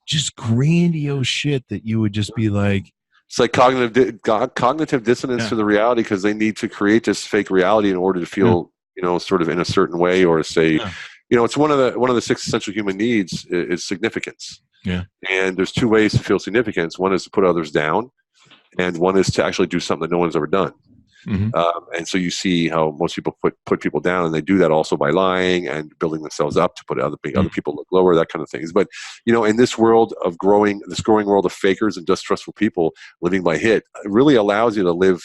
just grandiose shit that you would just be like, it's like cognitive dissonance to the reality, because they need to create this fake reality in order to feel sort of in a certain way, or to say it's one of the 6 essential human needs is significance. Yeah. And there's 2 ways to feel significance. One is to put others down, and one is to actually do something that no one's ever done. Mm-hmm. And so you see how most people put people down, and they do that also by lying and building themselves up to put other people look lower, that kind of things. But in this world of growing world of fakers and distrustful people living by hit, it really allows you to live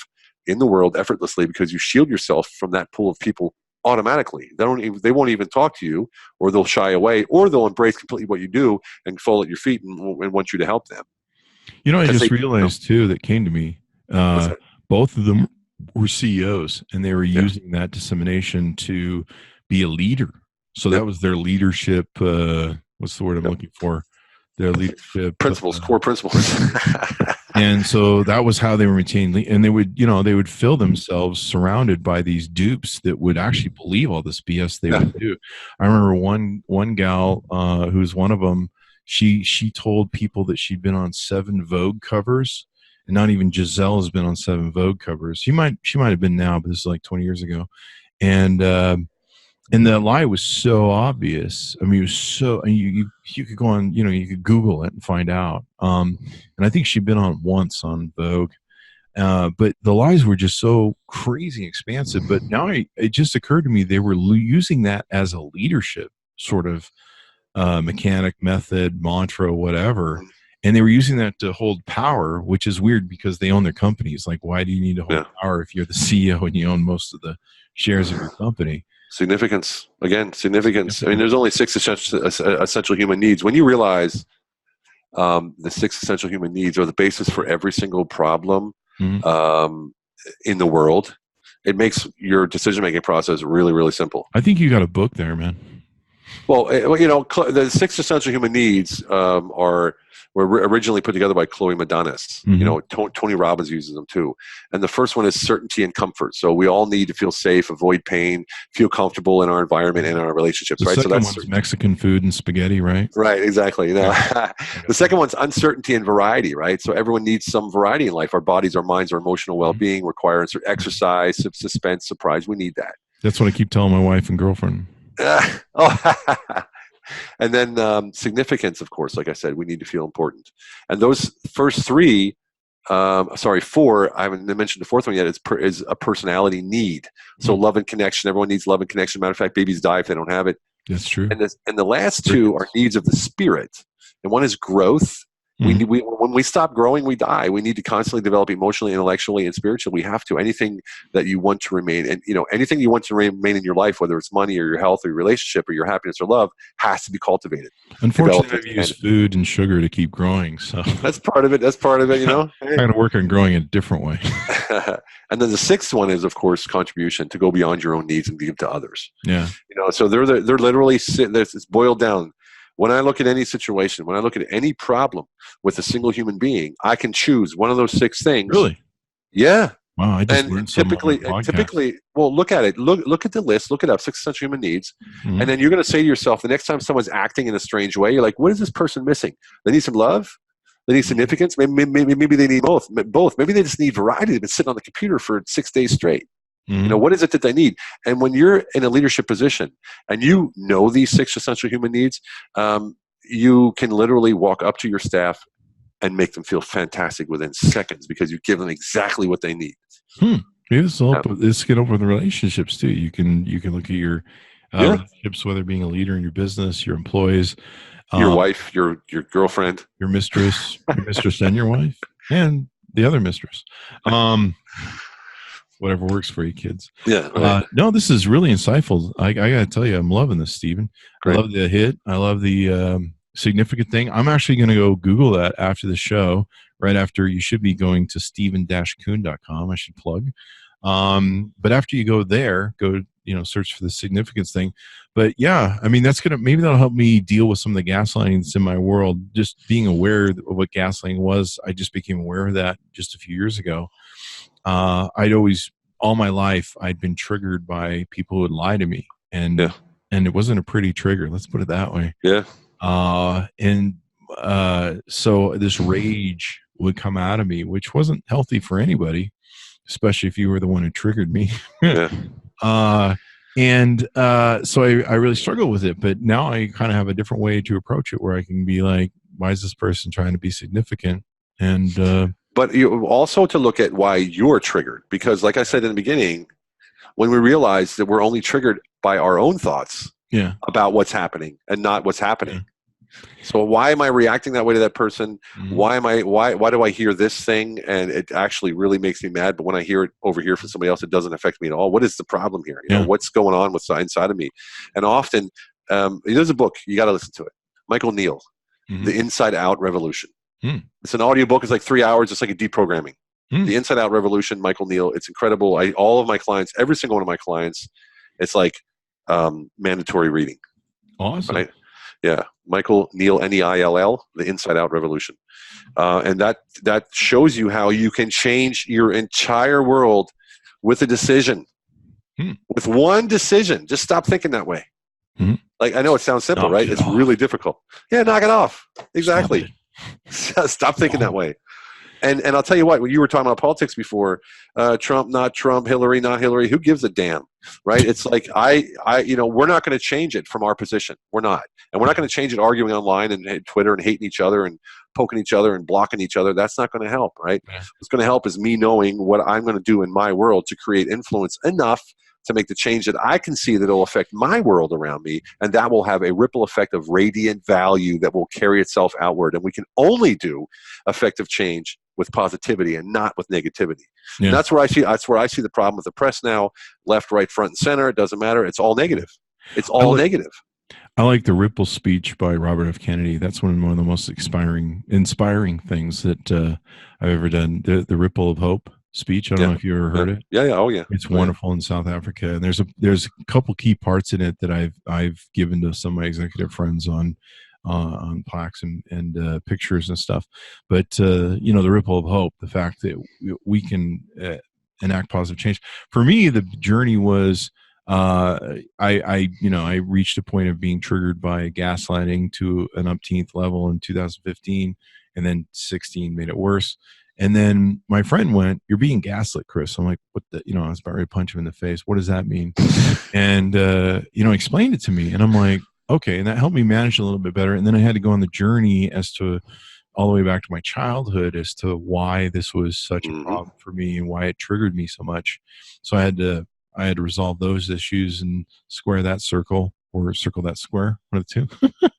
in the world effortlessly, because you shield yourself from that pool of people automatically. They won't even talk to you, or they'll shy away, or they'll embrace completely what you do and fall at your feet and want you to help them. I just realized too, that came to me, both of them were CEOs, and they were using that dissemination to be a leader. So that was their leadership. What's the word I'm looking for? Their leadership principles, core principles. And so that was how they were maintaining. And they would fill themselves surrounded by these dupes that would actually believe all this BS they would do. I remember one gal who's one of them. She told people that she'd been on 7 Vogue covers. And not even Giselle has been on 7 Vogue covers. She might have been now, but this is like 20 years ago. And the lie was so obvious. I mean, it was so, you could go on, you could Google it and find out. And I think she'd been on once on Vogue. But the lies were just so crazy expansive. But now it just occurred to me they were using that as a leadership sort of mechanic, method, mantra, whatever. And they were using that to hold power, which is weird because they own their companies. Like, why do you need to hold power if you're the CEO and you own most of the shares of your company? Significance. Again, significance. I mean, there's only 6 essential human needs. When you realize the 6 essential human needs are the basis for every single problem in the world, it makes your decision-making process really, really simple. I think you got a book there, man. Well, the 6 essential human needs were originally put together by Chloe Madanis. Tony Robbins uses them too. And the first one is certainty and comfort. So we all need to feel safe, avoid pain, feel comfortable in our environment and our relationships. The right. second one's Mexican food and spaghetti, right? Right. Exactly. The second one's uncertainty and variety. Right. So everyone needs some variety in life. Our bodies, our minds, our emotional well-being require exercise, suspense, surprise. We need that. That's what I keep telling my wife and girlfriend. And then significance, of course, like I said, we need to feel important. And those first 4, I haven't mentioned the 4th one yet, is a personality need. So love and connection. Everyone needs love and connection. Matter of fact, babies die if they don't have it. That's true. And the last 2 are needs of the spirit. And one is growth. When we stop growing, we die. We need to constantly develop emotionally, intellectually, and spiritually. We have to. Anything that you want to remain, and anything you want to remain in your life, whether it's money or your health or your relationship or your happiness or love, has to be cultivated. Unfortunately, I've used food and sugar to keep growing. So that's part of it. I'm going to work on growing a different way. And then the 6th one is, of course, contribution, to go beyond your own needs and give to others. Yeah. So they're literally sitting. It's boiled down. When I look at any situation, when I look at any problem with a single human being, I can choose one of those 6 things. Really? Yeah. Wow, I just learned something. Typically, well, look at it. Look at the list. Look it up. 6 essential human needs, and then you're going to say to yourself, the next time someone's acting in a strange way, you're like, "What is this person missing? They need some love. They need significance. Maybe they need both. Maybe they just need variety. They've been sitting on the computer for 6 days straight." What is it that they need? And when you're in a leadership position and you know these 6 essential human needs, you can literally walk up to your staff and make them feel fantastic within seconds because you give them exactly what they need. Maybe this will help. This can help with relationships too. You can look at your relationships, whether being a leader in your business, your employees, your wife, your girlfriend, your mistress, and your wife, and the other mistress. Whatever works for you, kids. Yeah. Right. No, this is really insightful. I got to tell you, I'm loving this, Stephen. Great. I love the hit. I love the significant thing. I'm actually going to go Google that after the show, right after. You should be going to stephen-kuhn.com. I should plug. But after you go there, go, search for the significance thing. But yeah, I mean, maybe that'll help me deal with some of the gaslighting that's in my world. Just being aware of what gaslighting was. I just became aware of that just a few years ago. All my life, I'd been triggered by people who would lie to me, and it wasn't a pretty trigger. Let's put it that way. Yeah. So this rage would come out of me, which wasn't healthy for anybody, especially if you were the one who triggered me. Yeah. And so I really struggle with it. But now I kind of have a different way to approach it, where I can be like, why is this person trying to be significant? And but you also to look at why you're triggered, because like I said in the beginning, when we realize that we're only triggered by our own thoughts about what's happening and not what's happening. So why am I reacting that way to that person? Why do I hear this thing and it actually really makes me mad, but when I hear it over here from somebody else, it doesn't affect me at all? What is the problem here? You know, what's going on with inside of me? And often, there's a book, you got to listen to it. Michael Neal, The Inside Out Revolution. It's an audio book. It's like 3 hours. It's like a deprogramming. The Inside Out Revolution, Michael Neal. It's incredible. All of my clients, every single one of my clients, it's like mandatory reading. Awesome. Right? Yeah, Michael Neal, Neill, The Inside Out Revolution, and that shows you how you can change your entire world with a decision, with one decision. Just stop thinking that way. Like, I know it sounds simple, right? It's really difficult. Yeah, knock it off. Exactly. Stop thinking that way. And I'll tell you what, when you were talking about politics before, Trump, not Trump, Hillary, not Hillary, who gives a damn, right? It's like, we're not going to change it from our position. We're not. And we're not going to change it arguing online and Twitter and hating each other and poking each other and blocking each other. That's not going to help, right? What's going to help is me knowing what I'm going to do in my world to create influence enough to make the change that I can see that will affect my world around me, and that will have a ripple effect of radiant value that will carry itself outward. And we can only do effective change with positivity and not with negativity. And that's where I see the problem with the press now, left, right, front, and center. It doesn't matter. It's all negative. It's all negative. I like the Ripple speech by Robert F. Kennedy. That's one of the most inspiring things that I've ever done. The Ripple of Hope speech. I don't know if you ever heard it. Yeah. Oh, yeah. It's wonderful in South Africa, and there's a couple key parts in it that I've given to some of my executive friends on plaques and pictures and stuff. But the Ripple of Hope, the fact that we can enact positive change. For me, the journey was I reached a point of being triggered by gaslighting to an umpteenth level in 2015, and then 16 made it worse. And then my friend went, "You're being gaslit, Chris." I'm like, "What the?" I was about ready to punch him in the face. What does that mean? And explained it to me, and I'm like, okay. And that helped me manage a little bit better. And then I had to go on the journey as to all the way back to my childhood as to why this was such a problem for me and why it triggered me so much. So I had to resolve those issues and square that circle, or circle that square, one of the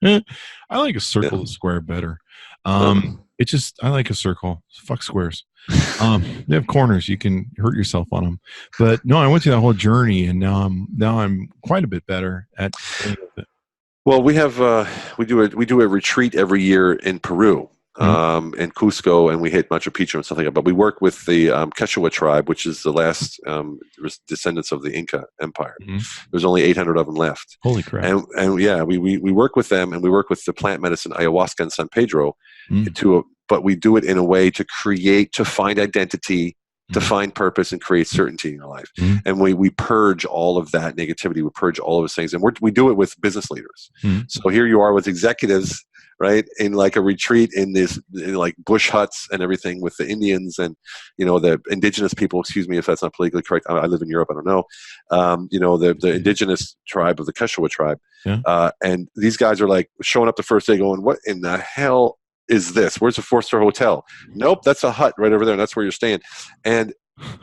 two. I like a circle to square better. I like a circle. Fuck squares. They have corners. You can hurt yourself on them. But no, I went through that whole journey, and now I'm quite a bit better at dealing with it. Well, we have we do a retreat every year in Peru, in Cusco, and we hit Machu Picchu and stuff like that. But we work with the Quechua tribe, which is the last descendants of the Inca Empire. There's only 800 of them left. Holy crap! And yeah, we work with them, and we work with the plant medicine ayahuasca in San Pedro, but we do it in a way to find identity, to find purpose, and create certainty in your life. And we purge all of that negativity. We purge all of those things. And we do it with business leaders. So here you are with executives, right, in like a retreat in like bush huts and everything with the Indians and, the indigenous people, excuse me if that's not politically correct. I live in Europe. I don't know. The indigenous tribe of the Quechua tribe. And these guys are like showing up the first day going, what in the hell is this? Where's the 4-star hotel? Nope, that's a hut right over there. And that's where you're staying. And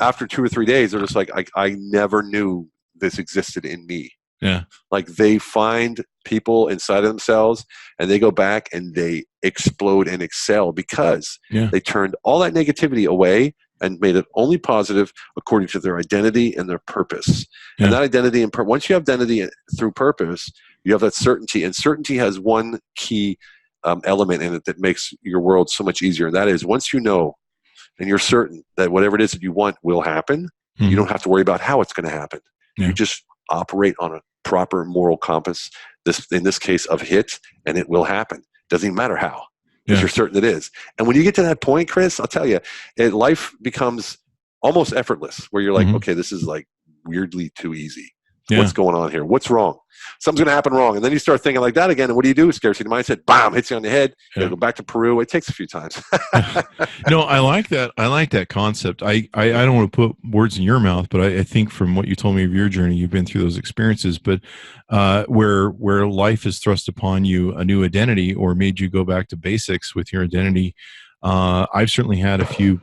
after 2 or 3 days, they're just like, I never knew this existed in me. Yeah. Like they find people inside of themselves and they go back and they explode and excel because they turned all that negativity away and made it only positive according to their identity and their purpose. And that identity and once you have identity through purpose, you have that certainty. And certainty has one key element in it that makes your world so much easier. And that is once you know and you're certain that whatever it is that you want will happen, you don't have to worry about how it's going to happen. You just operate on a proper moral compass, in this case of hit, and it will happen. Doesn't even matter how, because you're certain it is. And when you get to that point, Chris, I'll tell you, life becomes almost effortless where you're like, okay, this is like weirdly too easy. Yeah. What's going on here? What's wrong? Something's going to happen wrong. And then you start thinking like that again. And what do? Scarcity mindset, bam, hits you on the head. You gotta go back to Peru. It takes a few times. No, I like that. I like that concept. I don't want to put words in your mouth, but I think from what you told me of your journey, you've been through those experiences, but where life has thrust upon you a new identity or made you go back to basics with your identity. I've certainly had a few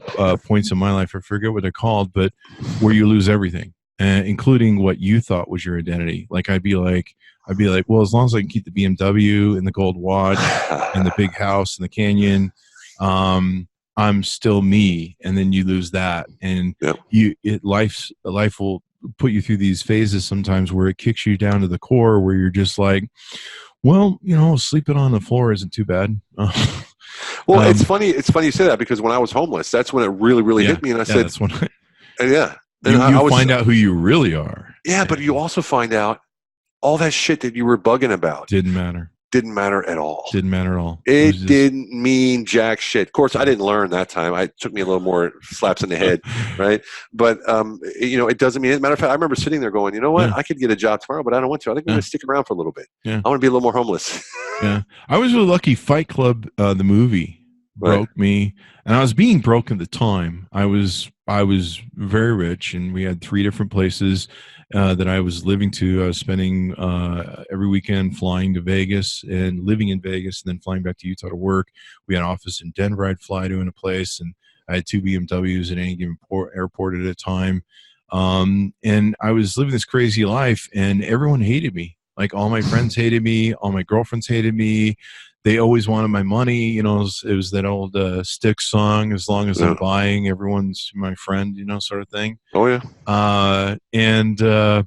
points in my life, I forget what they're called, but where you lose everything. Including what you thought was your identity. Like I'd be like, well, as long as I can keep the BMW and the gold watch and the big house and the canyon, I'm still me. And then you lose that, and life will put you through these phases sometimes where it kicks you down to the core, where you're just like, well, sleeping on the floor isn't too bad. Well, it's funny. It's funny you say that, because when I was homeless, that's when it really hit me, and I said, that's when yeah. You find out who you really are. Yeah, but you also find out all that shit that you were bugging about didn't matter. Didn't matter at all. Didn't matter at all. It didn't mean jack shit. Of course, I didn't learn that time. It took me a little more slaps in the head, right? But it doesn't mean. As a matter of fact, I remember sitting there going, you know what? I could get a job tomorrow, but I don't want to. I think I'm going to stick around for a little bit. I want to be a little more homeless. Yeah, I was really lucky. Fight Club, the movie, broke me, and I was being broke at the time. I was very rich, and we had 3 different places that I was living to. I was spending every weekend flying to Vegas and living in Vegas, and then flying back to Utah to work. We had an office in Denver I'd fly to in a place, and I had 2 BMWs at any given airport at a time. And I was living this crazy life, and everyone hated me. Like all my friends hated me, all my girlfriends hated me. They always wanted my money. It was that old Styx song, as long as I'm buying, everyone's my friend, sort of thing. Oh yeah. And I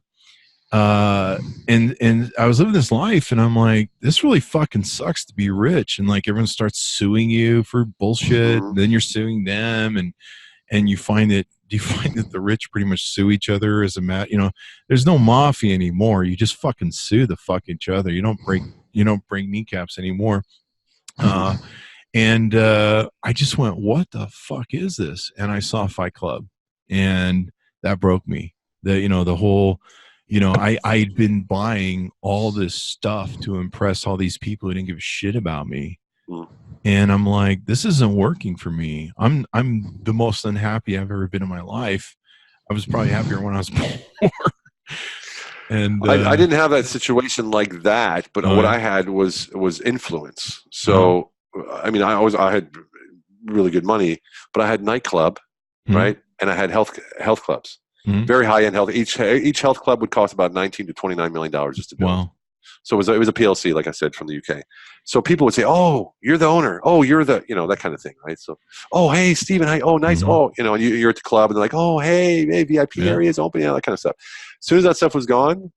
was living this life, and I'm like, this really fucking sucks to be rich. And like everyone starts suing you for bullshit, and then you're suing them, and you find that the rich pretty much sue each other as a there's no mafia anymore. You just fucking sue the fuck each other. You don't break kneecaps anymore. And I just went, what the fuck is this? And I saw Fight Club, and that broke me. The whole, I'd been buying all this stuff to impress all these people who didn't give a shit about me. And I'm like, this isn't working for me. I'm the most unhappy I've ever been in my life. I was probably happier when I was poor. And I didn't have that situation like that, but what I had was influence. So I mean, I had really good money, but I had nightclub, right, and I had health clubs, very high end health. Each health club would cost about $19 to $29 million just to build. Wow. So it was a PLC, like I said, from the UK. So people would say, "Oh, you're the owner. Oh, you're the," that kind of thing, right? So, "Oh, hey, Stephen, hi. Oh, nice. Oh, and you're at the club, and they're like, "Oh, hey, VIP areas open," that kind of stuff. As soon as that stuff was gone,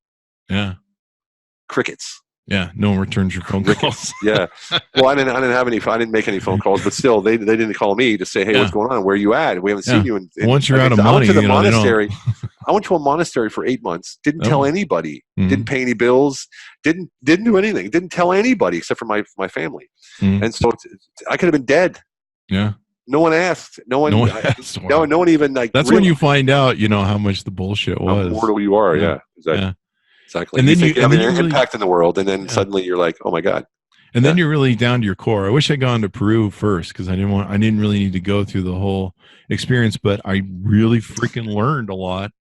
crickets. Yeah, no one returns your phone calls. Yeah. Well, I didn't make any phone calls, but still, they didn't call me to say, "Hey, what's going on? Where are you at? We haven't seen you." Once you're out of money, I went to the monastery. I went to a monastery for 8 months. Didn't tell anybody. Didn't pay any bills. Didn't do anything. Didn't tell anybody except for my family. And so I could have been dead. Yeah. No one asked. No one asked. No one even like. That's when you find out, how much the bullshit was. How mortal you are. Yeah. Exactly. Yeah. Exactly. And then you have an impact in the world, and then suddenly you're like, "Oh my God!" And then you're really down to your core. I wish I'd gone to Peru first, because I didn't really need to go through the whole experience, but I really freaking learned a lot.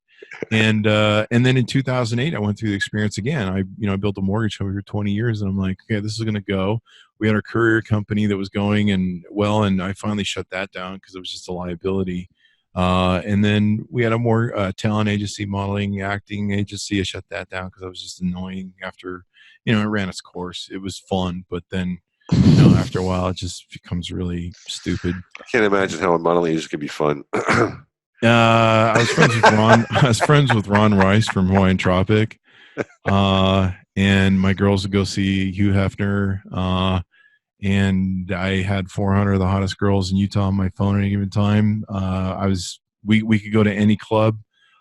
And then in 2008, I went through the experience again. I built a mortgage company for 20 years, and I'm like, okay, this is going to go. We had our courier company that was going and I finally shut that down because it was just a liability. And then we had a more talent agency, modeling, acting agency. I shut that down because I was just annoying after, it ran its course. It was fun, but then, after a while, it just becomes really stupid. I can't imagine how a modeling agency could be fun. I was friends with Ron. I was friends with Ron Rice from Hawaiian Tropic, and my girls would go see Hugh Hefner. And I had 400 of the hottest girls in Utah on my phone at any given time. We could go to any club.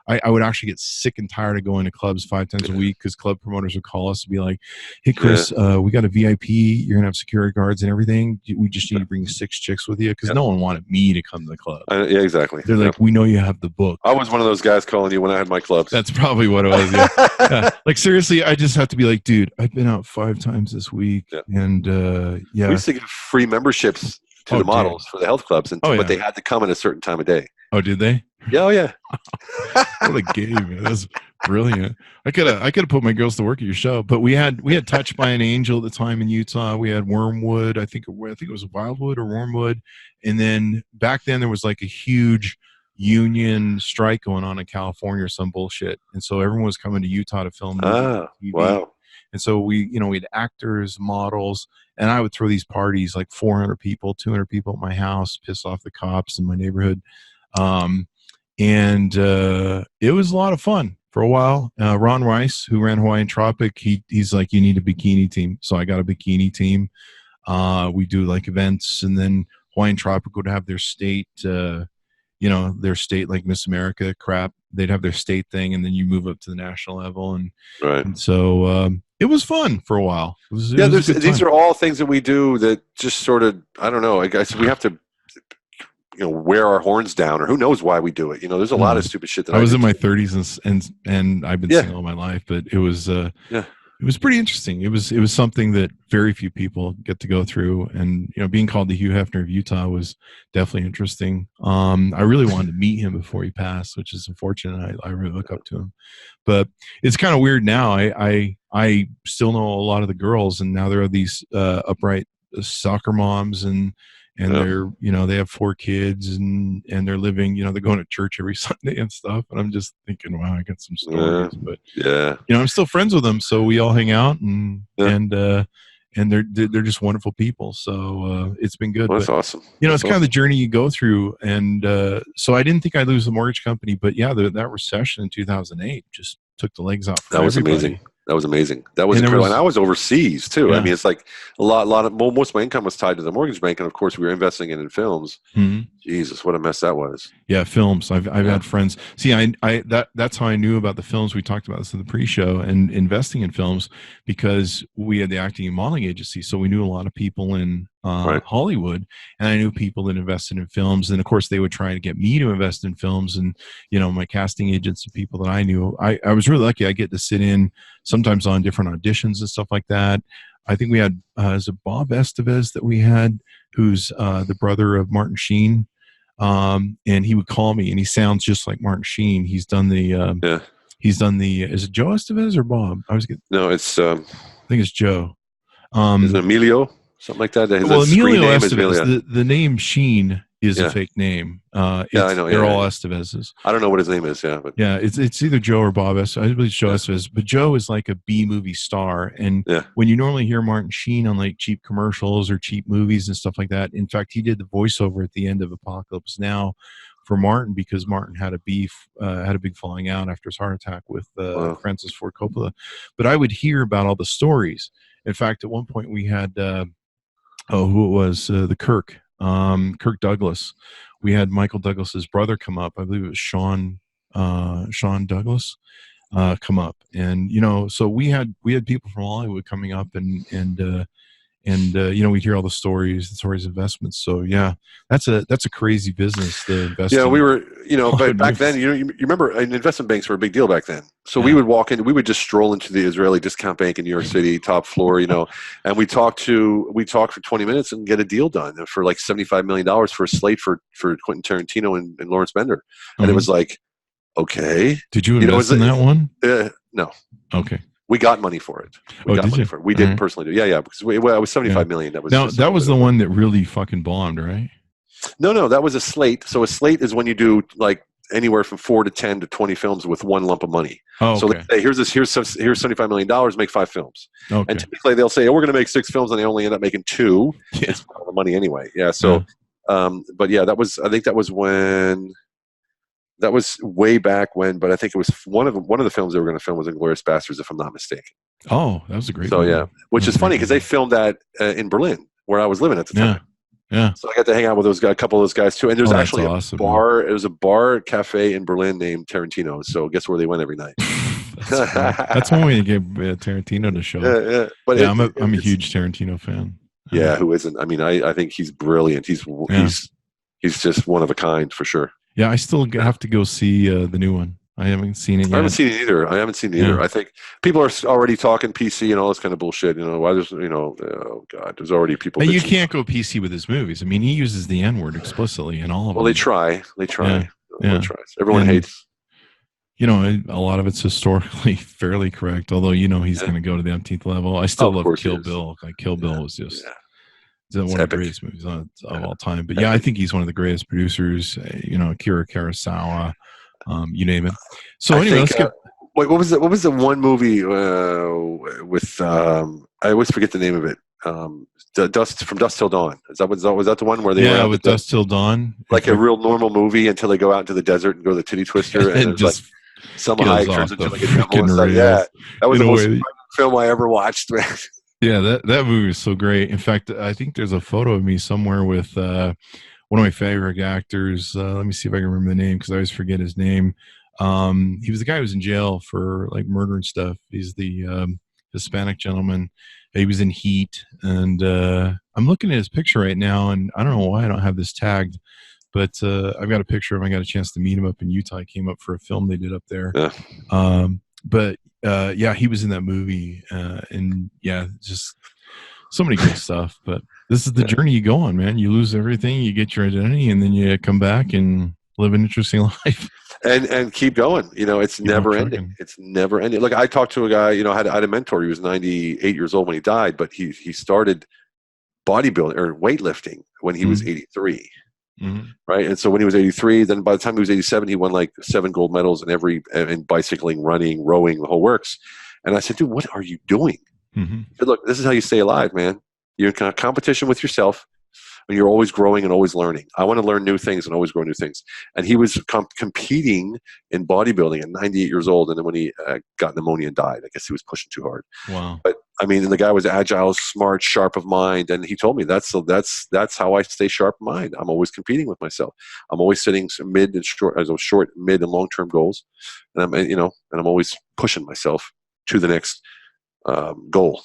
I would actually get sick and tired of going to clubs 5 times a week because club promoters would call us and be like, "Hey, Chris, we got a VIP. You're gonna have security guards and everything. We just need to bring 6 chicks with you," because no one wanted me to come to the club. Yeah, exactly. They're like, "We know you have the book." I was one of those guys calling you when I had my clubs. That's probably what it was. Yeah. Like seriously, I just have to be like, dude, I've been out 5 times this week, and we used to give free memberships to the models for the health clubs, but they had to come at a certain time of day. Oh, did they? Yeah, oh yeah. What a game, man! That's brilliant. I could have put my girls to work at your show, but we had Touched by an Angel at the time in Utah. We had Wormwood. I think it was Wildwood or Wormwood, and then back then there was like a huge union strike going on in California or some bullshit, and so everyone was coming to Utah to film TV. Wow. And so we had actors, models, and I would throw these parties like 400 people, 200 people at my house, piss off the cops in my neighborhood. And it was a lot of fun for a while. Ron Rice, who ran Hawaiian Tropic, he's like, "You need a bikini team." So I got a bikini team. We do like events, and then Hawaiian Tropic would have their state, their state like Miss America crap. They'd have their state thing, and then you move up to the national level. And so it was fun for a while. These are all things that we do that just sort of, I don't know, I guess we have to, wear our horns down, or who knows why we do it. There's a lot of stupid shit that I was in my 30s and I've been single all my life, but it was it was pretty interesting. It was something that very few people get to go through, and being called the Hugh Hefner of Utah was definitely interesting. I really wanted to meet him before he passed, which is unfortunate. I really look up to him, but it's kind of weird now. I still know a lot of the girls, and now there are these upright soccer moms, and they're they have 4 kids, and they're living, they're going to church every Sunday and stuff, and I'm just thinking, wow, I got some stories. But I'm still friends with them, so we all hang out, and they're just wonderful people, so it's been good. Well, that's awesome. It's kind of the journey you go through, and so I didn't think I'd lose the mortgage company, but that recession in 2008 just took the legs off. That was amazing. That was amazing. That was incredible. And I was overseas too. Yeah. I mean, it's like a lot of most of my income was tied to the mortgage bank, and of course, we were investing in films. Mm-hmm. Jesus, what a mess that was. Yeah, films. I've had friends. See, that's how I knew about the films. We talked about this in the pre-show, and investing in films, because we had the acting and modeling agency, so we knew a lot of people in Hollywood, and I knew people that invested in films, and of course, they would try to get me to invest in films, and my casting agents and people that I knew. I was really lucky. I get to sit in sometimes on different auditions and stuff like that. I think we had is it Bob Estevez that we had, who's the brother of Martin Sheen, and he would call me, and he sounds just like Martin Sheen. He's done the is it Joe Estevez or Bob? No, it's I think it's Joe. Is it Emilio? Something like that. Well, Emilio Estevez. The name Sheen is a fake name. I know. They're all Estevez's. I don't know what his name is. Yeah, but it's either Joe or Bob Estevez. I believe it's Joe Estevez, but Joe is like a B movie star, and when you normally hear Martin Sheen on like cheap commercials or cheap movies and stuff like that, in fact, he did the voiceover at the end of Apocalypse Now for Martin, because Martin had a big falling out after his heart attack with Francis Ford Coppola. But I would hear about all the stories. In fact, at one point we had who it was, the Kirk Douglas. We had Michael Douglas's brother come up. I believe it was Sean Douglas come up, and so we had people from Hollywood coming up, and we'd hear all the stories of investments. So that's a crazy business, the investing. Yeah, we were, but back then, you remember, investment banks were a big deal back then. So we would walk in, we would just stroll into the Israeli discount bank in New York City, top floor, and we talk for 20 minutes and get a deal done for like $75 million for a slate for Quentin Tarantino and Lawrence Bender. And it was like, okay. Did you invest in that one? No. Okay. We got money for it. We didn't personally do. Yeah, because it was $75 million. That was the one that really fucking bombed, right? No, that was a slate. So a slate is when you do like anywhere from 4 to 10 to 20 films with one lump of money. Oh, okay. So they say, here's $75 million, make 5 films. Okay. And typically they'll say, we're going to make 6 films, and they only end up making 2. Yeah. It's all the money anyway. Yeah. So, but I think that was when. That was way back when, but I think it was one of the films they were going to film was *Inglourious Basterds*, if I'm not mistaken. Oh, that was a great movie. Which is funny because they filmed that in Berlin, where I was living at the time. Yeah. So I got to hang out with those guys, a couple of those guys too. And there's actually awesome, a bar. Man. It was a bar cafe in Berlin named Tarantino. So guess where they went every night? That's one way to get Tarantino to show. Yeah. But yeah, I'm a huge Tarantino fan. Yeah, who isn't? I mean, I think he's brilliant. He's just one of a kind for sure. Yeah, I still have to go see the new one. I haven't seen it yet. I haven't seen it either. I think people are already talking PC and all this kind of bullshit. Why there's, oh God, there's already people. But you can't go PC with his movies. I mean, he uses the N-word explicitly in all of them. Well, they try. Yeah. Everyone tries. Everyone hates. A lot of it's historically fairly correct, although, he's going to go to the umpteenth level. I still love Kill Bill. Like, Kill Bill was just one of the greatest movies of all time. But, I think he's one of the greatest producers, Akira Kurosawa, you name it. So, anyway, let's get... Wait, what was the one movie with... I always forget the name of it. From Dusk Till Dawn. Was that the one where they were with Dusk Till Dawn? Like a real normal movie until they go out into the desert and go to the titty twister and just... Some high turns into like a devil. Yeah, that was the most film I ever watched, man. Yeah, that movie is so great. In fact, I think there's a photo of me somewhere with one of my favorite actors. Let me see if I can remember the name because I always forget his name. He was the guy who was in jail for like murder and stuff. He's the Hispanic gentleman. He was in Heat, and I'm looking at his picture right now, and I don't know why I don't have this tagged. But I've got a picture of him. I got a chance to meet him up in Utah. I came up for a film they did up there. Yeah. He was in that movie. And just so many great stuff. But this is the journey you go on, man. You lose everything, you get your identity, and then you come back and live an interesting life. And keep going. It's never ending. It's never ending. Look, I talked to a guy, I had a mentor. He was 98 years old when he died, but he started bodybuilding or weightlifting when he was 83. Mm-hmm. Right. And so when he was 83, then by the time he was 87, he won like 7 gold medals in bicycling, running, rowing, the whole works. And I said, dude, what are you doing? Mm-hmm. He said, look, this is how you stay alive, man. You're in competition with yourself. And you're always growing and always learning. I want to learn new things and always grow new things. And he was competing in bodybuilding at 98 years old. And then when he got pneumonia and died, I guess he was pushing too hard. Wow. But I mean, the guy was agile, smart, sharp of mind. And he told me that's how I stay sharp of mind. I'm always competing with myself. I'm always setting mid, mid and long-term goals. And I'm always pushing myself to the next goal.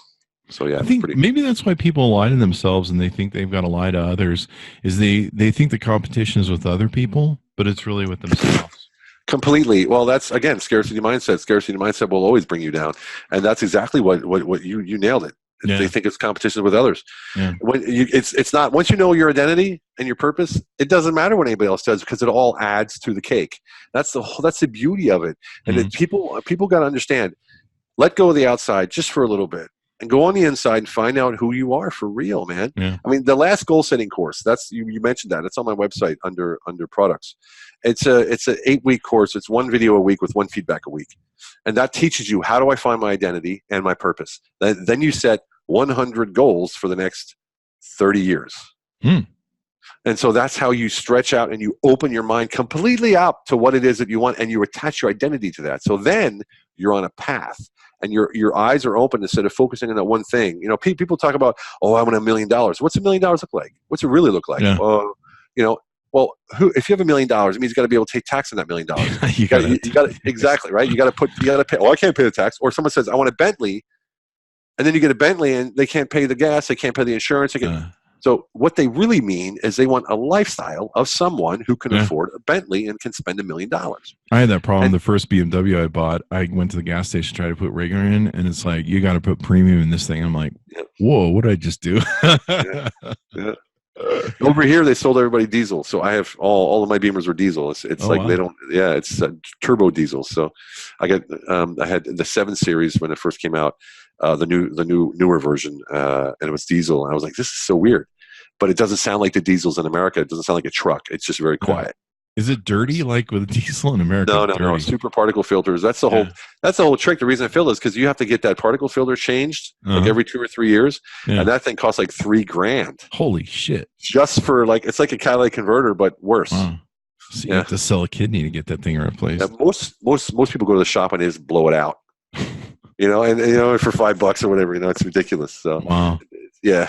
So yeah, I think maybe that's why people lie to themselves and they think they've got to lie to others. Is they think the competition is with other people, but it's really with themselves. Completely. Well, that's again scarcity mindset. Scarcity mindset will always bring you down, and that's exactly what you nailed it. Yeah. They think it's competition with others. Yeah. When it's not. Once you know your identity and your purpose, it doesn't matter what anybody else does because it all adds to the cake. That's the beauty of it. And people got to understand. Let go of the outside just for a little bit. And go on the inside and find out who you are for real, man. Yeah. I mean, the last goal setting course, that's you mentioned that. It's on my website under products. It's an 8-week course. It's 1 video a week with 1 feedback a week. And that teaches you how do I find my identity and my purpose. Then you set 100 goals for the next 30 years. And so that's how you stretch out and you open your mind completely up to what it is that you want and you attach your identity to that. So then you're on a path. And your eyes are open instead of focusing on that one thing. People talk about, I want $1 million. What's $1 million look like? What's it really look like? Yeah. Well, if you have $1 million, it means you got to be able to take tax on that $1 million. you got to exactly right. You got to pay. I can't pay the tax. Or someone says, I want a Bentley, and then you get a Bentley, and they can't pay the gas, they can't pay the insurance. So what they really mean is they want a lifestyle of someone who can afford a Bentley and can spend $1 million. I had that problem. The first BMW I bought, I went to the gas station to try to put regular in, and it's like, you got to put premium in this thing. I'm like, whoa, what did I just do? Over here, they sold everybody diesel. So I have all of my Beamers were diesel. It's like wow. They don't, it's turbo diesel. So I had the 7 Series when it first came out, the newer version, and it was diesel. And I was like, this is so weird. But it doesn't sound like the diesels in America. It doesn't sound like a truck. It's just very quiet. Is it dirty like with diesel in America? No. Super particle filters. That's the whole trick. The reason I feel is because you have to get that particle filter changed like every 2 or 3 years, and that thing costs like $3,000. Holy shit! Just for it's like a catalytic converter, but worse. Wow. So you have to sell a kidney to get that thing replaced. Yeah, most people go to the shop and they just blow it out. And for $5 or whatever, it's ridiculous. So wow. Yeah.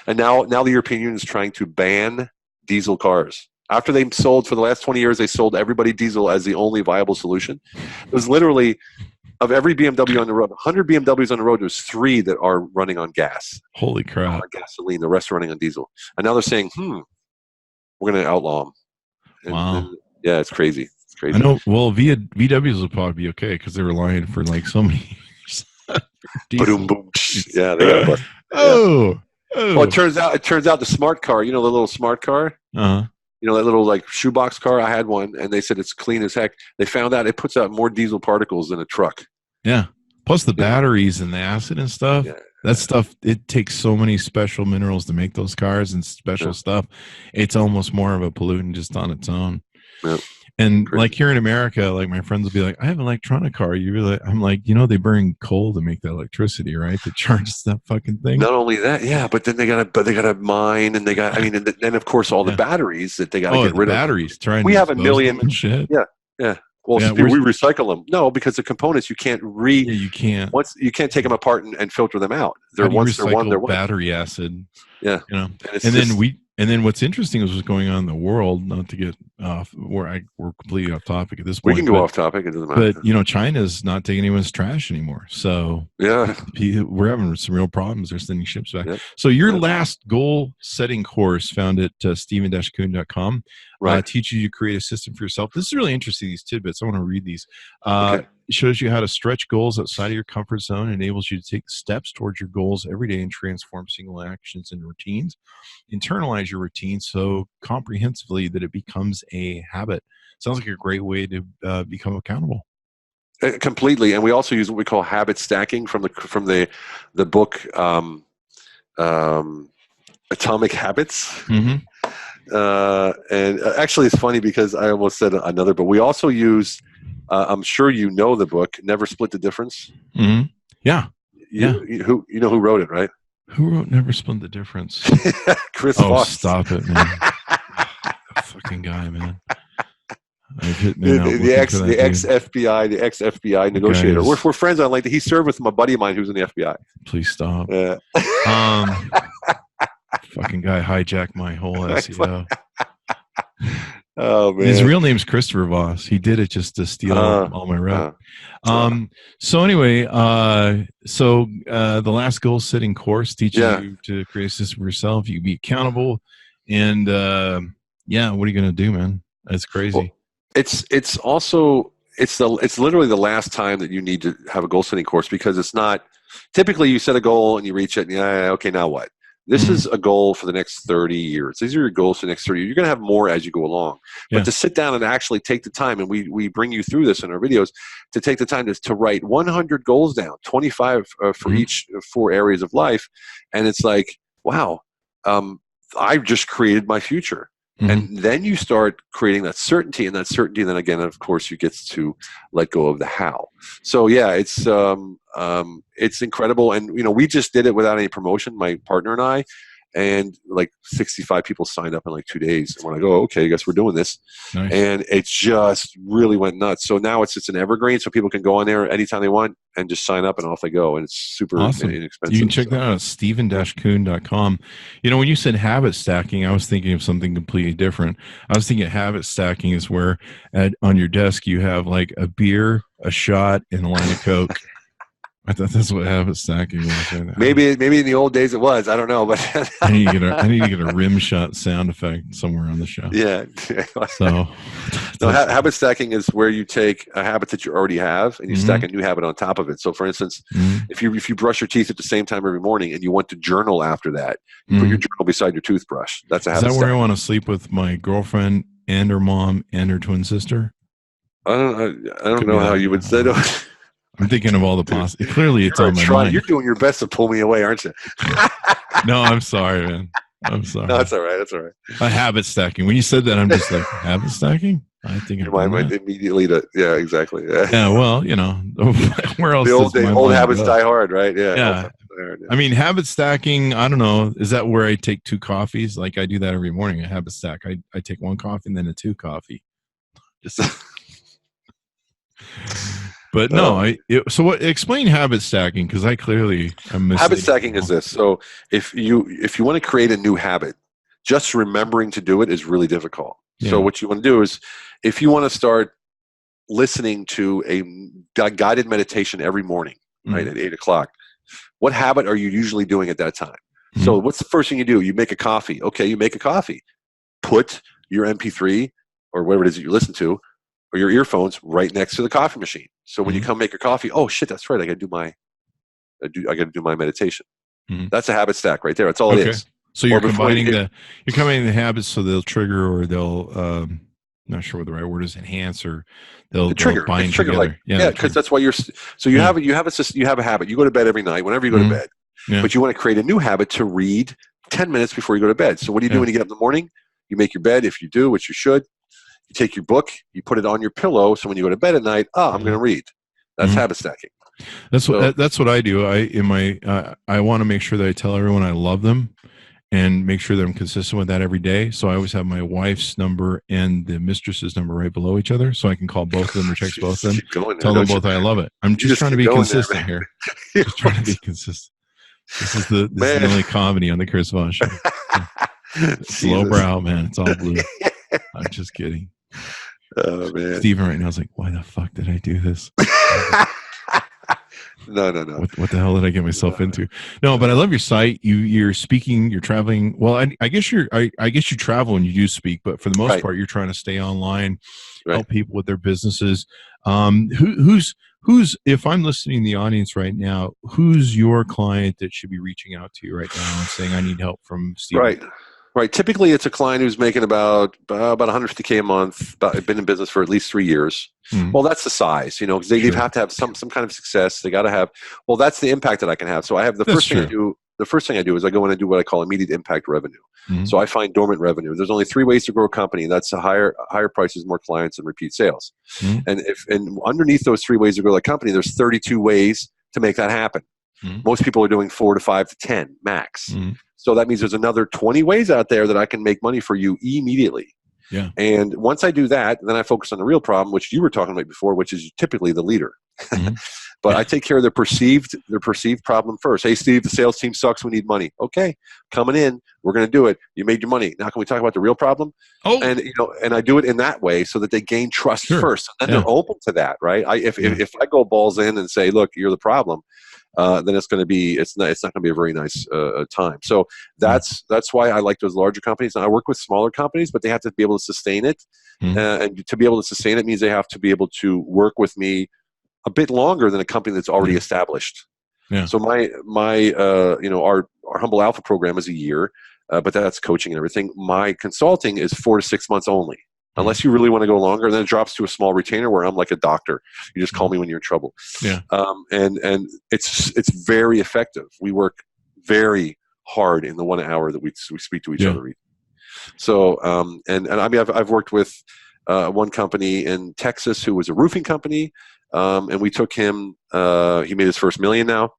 And now the European Union is trying to ban diesel cars. After they sold, for the last 20 years, they sold everybody diesel as the only viable solution. It was literally, of every BMW on the road, 100 BMWs on the road, there's 3 that are running on gas. Holy crap. On gasoline. The rest are running on diesel. And now they're saying, we're going to outlaw them. Wow. Yeah, it's crazy. It's crazy. I know. Well, VWs will probably be okay because they were lying for like so many years. Boom, boom. Yeah, they got a bust. Oh. Well, it turns out the smart car, the little smart car, Uh-huh. That little like shoebox car. I had one, and they said it's clean as heck. They found out it puts out more diesel particles than a truck. Yeah. Plus the batteries and the acid and stuff. Yeah. That stuff, it takes so many special minerals to make those cars and special stuff. It's almost more of a pollutant just on its own. Yeah. And like here in America, like my friends will be like, I have an electronic car. I'm like, they burn coal to make the electricity, right? To charge that fucking thing. Not only that, yeah, but then they gotta mine, and and then of course all the batteries that they gotta get rid of. Batteries. We have a million and shit. Yeah. Well, we recycle them. No, because the components you can't you can't. You can't take them apart and filter them out. They're battery acid. Yeah. And then what's interesting is what's going on in the world, not to get off we're completely off topic at this point. We can go off topic, it doesn't matter. But China's not taking anyone's trash anymore. So yeah, we're having some real problems. They're sending ships back. Yep. So your last goal setting course found at Stephen-Kuhn.com teaches you to create a system for yourself. This is really interesting, these tidbits. I want to read these. Okay. It shows you how to stretch goals outside of your comfort zone, enables you to take steps towards your goals every day and transform single actions into routines. Internalize your routine so comprehensively that it becomes a habit. Sounds like a great way to become accountable. Completely. And we also use what we call habit stacking from the book Atomic Habits. Mm-hmm. And actually it's funny because I almost said another, but we also use I'm sure you know the book Never Split the Difference. Mm-hmm. Yeah. Who wrote it, right? Who wrote Never Split the Difference? Chris Voss. Stop it, man. That fucking guy, man. The ex FBI negotiator. We're friends on LinkedIn. He served with a buddy of mine who's in the FBI. Please stop. Yeah. Fucking guy hijacked my whole SEO. Oh man. His real name's Christopher Voss. He did it just to steal all my rep. So anyway, the last goal setting course teaches you to create a system for yourself. You can be accountable, and what are you gonna do, man? That's crazy. Well, it's also it's literally the last time that you need to have a goal setting course, because it's not typically you set a goal and you reach it and okay, now what? This is a goal for the next 30 years. These are your goals for the next 30 years. You're going to have more as you go along. But to sit down and actually take the time, and we bring you through this in our videos, to take the time to write 100 goals down, 25 for each 4 areas of life. And it's like, wow, I've just created my future. Mm-hmm. And then you start creating that certainty, and then again, of course, you get to let go of the how. So it's incredible. And we just did it without any promotion, my partner and I, and like 65 people signed up in like 2 days. And we're like, oh, okay, I guess we're doing this. Nice. And it just really went nuts. So now it's an evergreen, so people can go on there anytime they want and just sign up, and off they go. And it's super inexpensive. You can check that out at Stephen-Kuhn.com. When you said habit stacking, I was thinking of something completely different. I was thinking habit stacking is where on your desk you have like a beer, a shot, and a line of Coke. I thought that's what habit stacking was. Maybe in the old days it was. I don't know, but I need to get a rim shot sound effect somewhere on the show. Yeah. So, habit stacking is where you take a habit that you already have and you stack a new habit on top of it. So, for instance, if you brush your teeth at the same time every morning and you want to journal after that, you put your journal beside your toothbrush. That's a habit. Is that where I want to sleep with my girlfriend and her mom and her twin sister? I don't know how you would say that. I'm thinking of all the possibilities. Clearly, it's on my mind. You're doing your best to pull me away, aren't you? No, I'm sorry, man. I'm sorry. No, that's all right. That's all right. Habit stacking. When you said that, I'm just like, habit stacking? I think your mind went immediately to, yeah, exactly. Yeah, well, where else? The old habits die hard, right? Yeah. I mean, habit stacking, I don't know. Is that where I take 2 coffees? Like I do that every morning, a habit stack. I take 1 coffee and then a 2 coffee. Just But no, so what? Explain habit stacking, because I clearly am missing. Habit stacking is this. So if you want to create a new habit, just remembering to do it is really difficult. Yeah. So what you want to do is, if you want to start listening to a guided meditation every morning, right, at 8:00, what habit are you usually doing at that time? So what's the first thing you do? You make a coffee. Okay, you make a coffee. Put your MP3 or whatever it is that you listen to, or your earphones, right next to the coffee machine. So when you come make your coffee, oh shit, that's right. I got to do my meditation. That's a habit stack right there. That's all it is. So you're combining the habits, so they'll trigger, or they'll not sure what the right word is, enhance, or they'll bind together. Like, yeah, because that's why you have a habit. You go to bed every night, whenever you go to bed. Yeah. But you want to create a new habit to read 10 minutes before you go to bed. So what do you do when you get up in the morning? You make your bed, if you do, which you should. You take your book, you put it on your pillow, so when you go to bed at night, I'm going to read. That's habit stacking. That's what I do. I want to make sure that I tell everyone I love them, and make sure that I'm consistent with that every day. So I always have my wife's number and the mistress's number right below each other, so I can call both of them or text both of them. Tell them both I love it. I'm just trying to be consistent here. Just trying to be consistent. This is the only comedy on the Chris Voss Show. It's lowbrow, man. It's all blue. I'm just kidding. Oh man, Steven right now is like, why the fuck did I do this? No. What the hell did I get myself into? No, but I love your site. You're speaking. You're traveling. Well, I guess you travel and you do speak, but for the most part, you're trying to stay online, help people with their businesses. Who's if I'm listening in the audience right now, who's your client that should be reaching out to you right now and saying, I need help from Steven? Right. Typically, it's a client who's making about $150K a month. Been in business for at least 3 years. Well, that's the size, because they have to have some kind of success. They got to have. Well, that's the impact that I can have. So I have the first thing I do. The first thing I do is I go in and do what I call immediate impact revenue. So I find dormant revenue. There's only 3 ways to grow a company. That's higher prices, more clients, and repeat sales. And underneath those 3 ways to grow a company, there's 32 ways to make that happen. Most people are doing 4 to 5 to 10 max. So that means there's another 20 ways out there that I can make money for you immediately. Yeah. And once I do that, then I focus on the real problem, which you were talking about before, which is typically the leader. But I take care of their perceived problem first. Hey, Steve, the sales team sucks. We need money. Okay, coming in. We're going to do it. You made your money. Now can we talk about the real problem? And I do it in that way so that they gain trust first. And then they're open to that, right? If I go balls in and say, look, you're the problem, then it's not going to be a very nice time. So that's why I like those larger companies. And I work with smaller companies, but they have to be able to sustain it. And to be able to sustain it means they have to be able to work with me a bit longer than a company that's already established. Yeah. So our Humble Alpha program is a year, but that's coaching and everything. My consulting is 4 to 6 months only. Unless you really want to go longer, then it drops to a small retainer where I'm like a doctor. You just call me when you're in trouble. Yeah. And it's very effective. We work very hard in the 1 hour that we speak to each other. So and I mean I've worked with one company in Texas who was a roofing company, and we took him. He made his first $1 million now.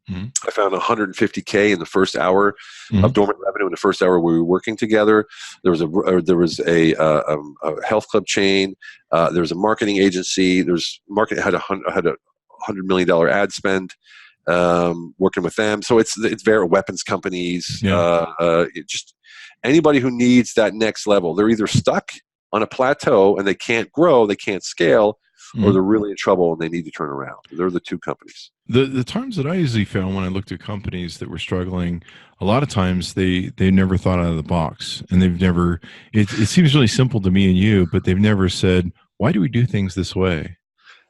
I found $150K in the first hour of dormant revenue in the first hour we were working together. There was a health club chain. There was a marketing agency. Had a $100 million ad spend. Working with them, so it's very weapons companies. Just anybody who needs that next level. They're either stuck on a plateau and they can't grow, they can't scale, or they're really in trouble and they need to turn around. They're the 2 companies. The times that I usually found when I looked at companies that were struggling, a lot of times they never thought out of the box, and they've never. It seems really simple to me and you, but they've never said, "Why do we do things this way?"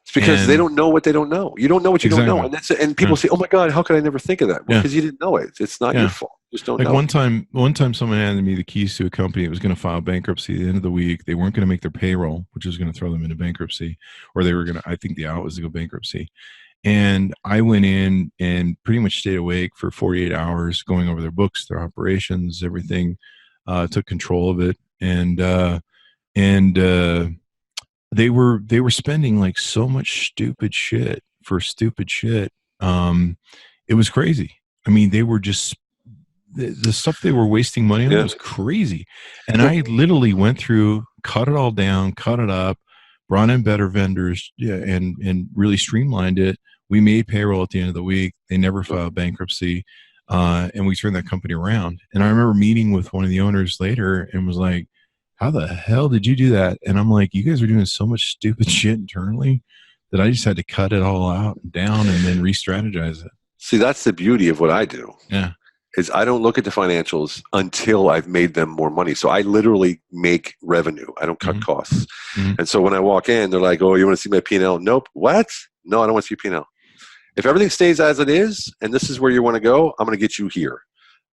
It's because they don't know what they don't know. You don't know what you don't know, and people say, "Oh my God, how could I never think of that?" Well, because you didn't know it. It's not your fault. Just don't know. One time, someone handed me the keys to a company that was going to file bankruptcy at the end of the week. They weren't going to make their payroll, which was going to throw them into bankruptcy, or they were going to. I think the out was to go bankruptcy. And I went in and pretty much stayed awake for 48 hours, going over their books, their operations, everything. Took control of it, and they were spending like so much stupid shit for stupid shit. It was crazy. I mean, they were just the stuff they were wasting money on was crazy. And I literally went through, cut it all down, cut it up, brought in better vendors, and really streamlined it. We made payroll at the end of the week. They never filed bankruptcy. And we turned that company around. And I remember meeting with one of the owners later and was like, how the hell did you do that? And I'm like, you guys are doing so much stupid shit internally that I just had to cut it all out and down and then re-strategize it. See, that's the beauty of what I do. Yeah. Is I don't look at the financials until I've made them more money. So I literally make revenue. I don't cut costs. And so when I walk in, they're like, oh, you want to see my P&L? Nope. What? No, I don't want to see your P&L. If everything stays as it is, and this is where you want to go, I'm going to get you here.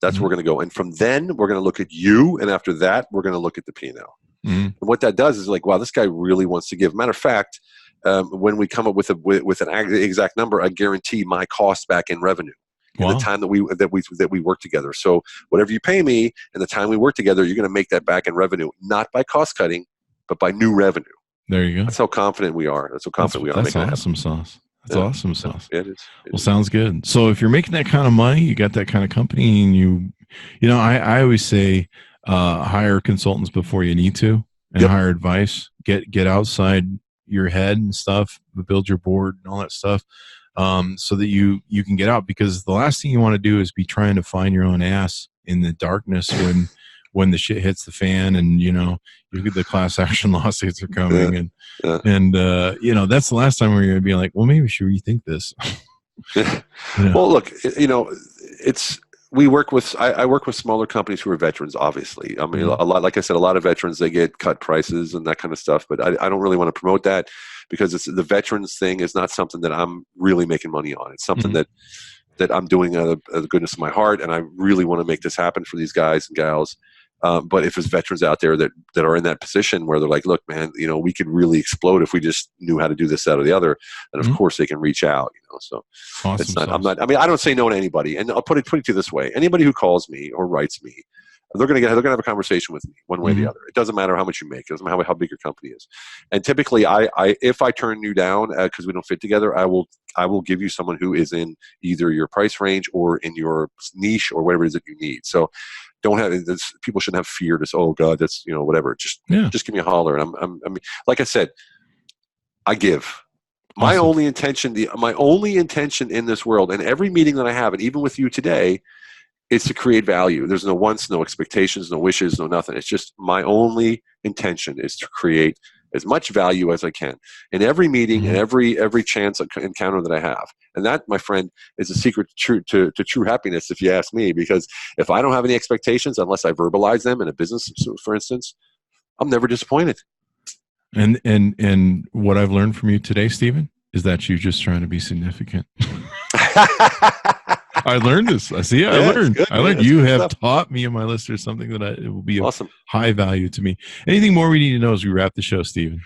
That's where we're going to go. And from then, we're going to look at you. And after that, we're going to look at the P&L. And what that does is like, wow, this guy really wants to give. Matter of fact, when we come up with an exact number, I guarantee my cost back in revenue. In the time that we work together. So whatever you pay me and the time we work together, you're going to make that back in revenue, not by cost cutting, but by new revenue. There you go. That's how confident we are. That's how confident we are. That's awesome sauce. That's awesome sauce. Yeah, it is. Well, sounds good. So if you're making that kind of money, you got that kind of company, and you know, I always say, hire consultants before you need to, and hire advice. Get outside your head and stuff, build your board and all that stuff. So that you can get out, because the last thing you want to do is be trying to find your own ass in the darkness when the shit hits the fan, and you know the class action lawsuits are coming, and you know that's the last time where you're gonna be like, well, maybe we should rethink this. Well, look, you know, I work with smaller companies who are veterans, obviously. I mean, a lot, like I said, a lot of veterans, they get cut prices and that kind of stuff, but I don't really want to promote that, because the veterans thing is not something that I'm really making money on. It's something that I'm doing out of the goodness of my heart, and I really want to make this happen for these guys and gals. But if there's veterans out there that are in that position where they're like, look, man, you know, we could really explode if we just knew how to do this, that, or the other, then of course they can reach out, you know. So it's not, I mean, I don't say no to anybody, and I'll put it to you this way. Anybody who calls me or writes me, they're going to have a conversation with me one way or the other. It doesn't matter how much you make. It doesn't matter how big your company is. And typically if I turn you down because we don't fit together, I will give you someone who is in either your price range or in your niche or whatever it is that you need. So don't have this. People shouldn't have fear. Just, oh God, that's, you know, whatever. Just give me a holler. And I mean, like I said, I give. My only intention in this world, and every meeting that I have, and even with you today, is to create value. There's no wants, no expectations, no wishes, no nothing. It's just my only intention is to create as much value as I can in every meeting and every chance encounter that I have. And that, my friend, is the secret to true happiness, if you ask me, because if I don't have any expectations, unless I verbalize them in a business, for instance, I'm never disappointed. And what I've learned from you today, Stephen, is that you're just trying to be significant. I learned this. I learned. Good, I learned. You have taught me and my listeners something that it will be of high value to me. Anything more we need to know as we wrap the show, Stephen?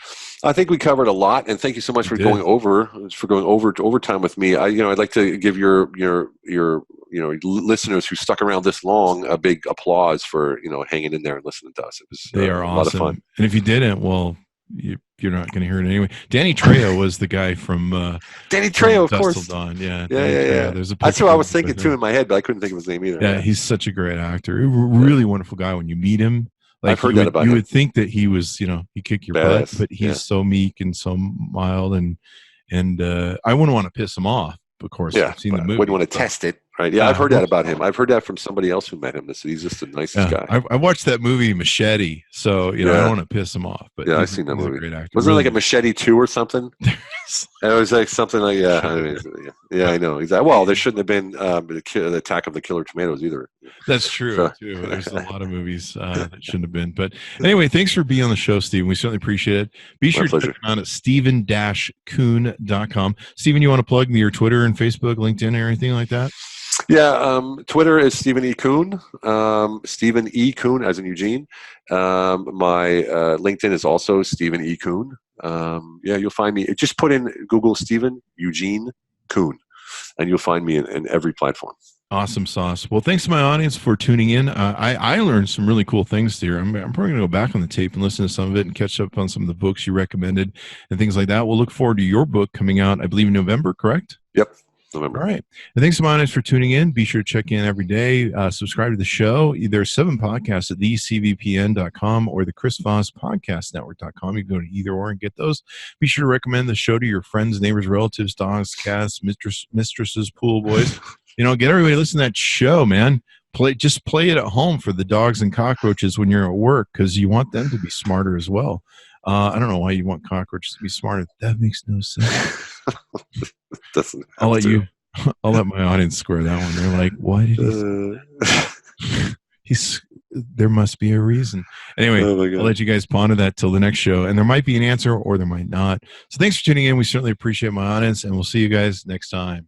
I think we covered a lot, and thank you so much for going over to overtime with me. I'd like to give your listeners who stuck around this long a big applause for hanging in there and listening to us. It was they are a awesome. lot of fun. And if you didn't, well, you're not going to hear it anyway. Danny Trejo was the guy from Danny Trejo, of Dust course. Till Dawn. Yeah. There's that's what I was thinking too in my head, but I couldn't think of his name either. Yeah, he's such a great actor. Really wonderful guy. When you meet him, like I've heard that about him. You would think that he was, he kick your butt, but he's so meek and so mild, and I wouldn't want to piss him off. Of course, I've seen the movie. Wouldn't want to test it, right? Yeah, I've heard that about him. I've heard that from somebody else who met him. He's just the nicest guy. I watched that movie Machete, so I don't want to piss him off. But I've seen that movie. Great actor. Wasn't it like a Machete 2 or something? It was like something like I know exactly. Well, there shouldn't have been the Attack of the Killer Tomatoes either. That's true too. There's a lot of movies that shouldn't have been. But anyway, thanks for being on the show, Stephen. We certainly appreciate it. Be sure to check him out at Stephen-Kuhn.com. Stephen, you want to plug your Twitter and Facebook, LinkedIn, or anything like that? Yeah, Twitter is Stephen E. Kuhn, Stephen E. Kuhn as in Eugene. My LinkedIn is also Stephen E. Kuhn. You'll find me. Just put in Google Stephen Eugene Kuhn, and you'll find me in every platform. Awesome sauce. Well, thanks to my audience for tuning in. I learned some really cool things here. I'm probably going to go back on the tape and listen to some of it and catch up on some of the books you recommended and things like that. We'll look forward to your book coming out, I believe, in November, correct? Yep. November. All right. And thanks, Monis, for tuning in. Be sure to check in every day. Subscribe to the show. There's 7 podcasts at thecvpn.com or the Chris Voss Podcast Network.com. You can go to either or and get those. Be sure to recommend the show to your friends, neighbors, relatives, dogs, cats, mistresses, pool boys. Get everybody to listen to that show, man. Just play it at home for the dogs and cockroaches when you're at work, because you want them to be smarter as well. I don't know why you want cockroaches to be smarter. That makes no sense. I'll let my audience square that one. They're like, why did he? There must be a reason. Anyway, I'll let you guys ponder that till the next show, and there might be an answer or there might not. So thanks for tuning in. We certainly appreciate my audience, and we'll see you guys next time.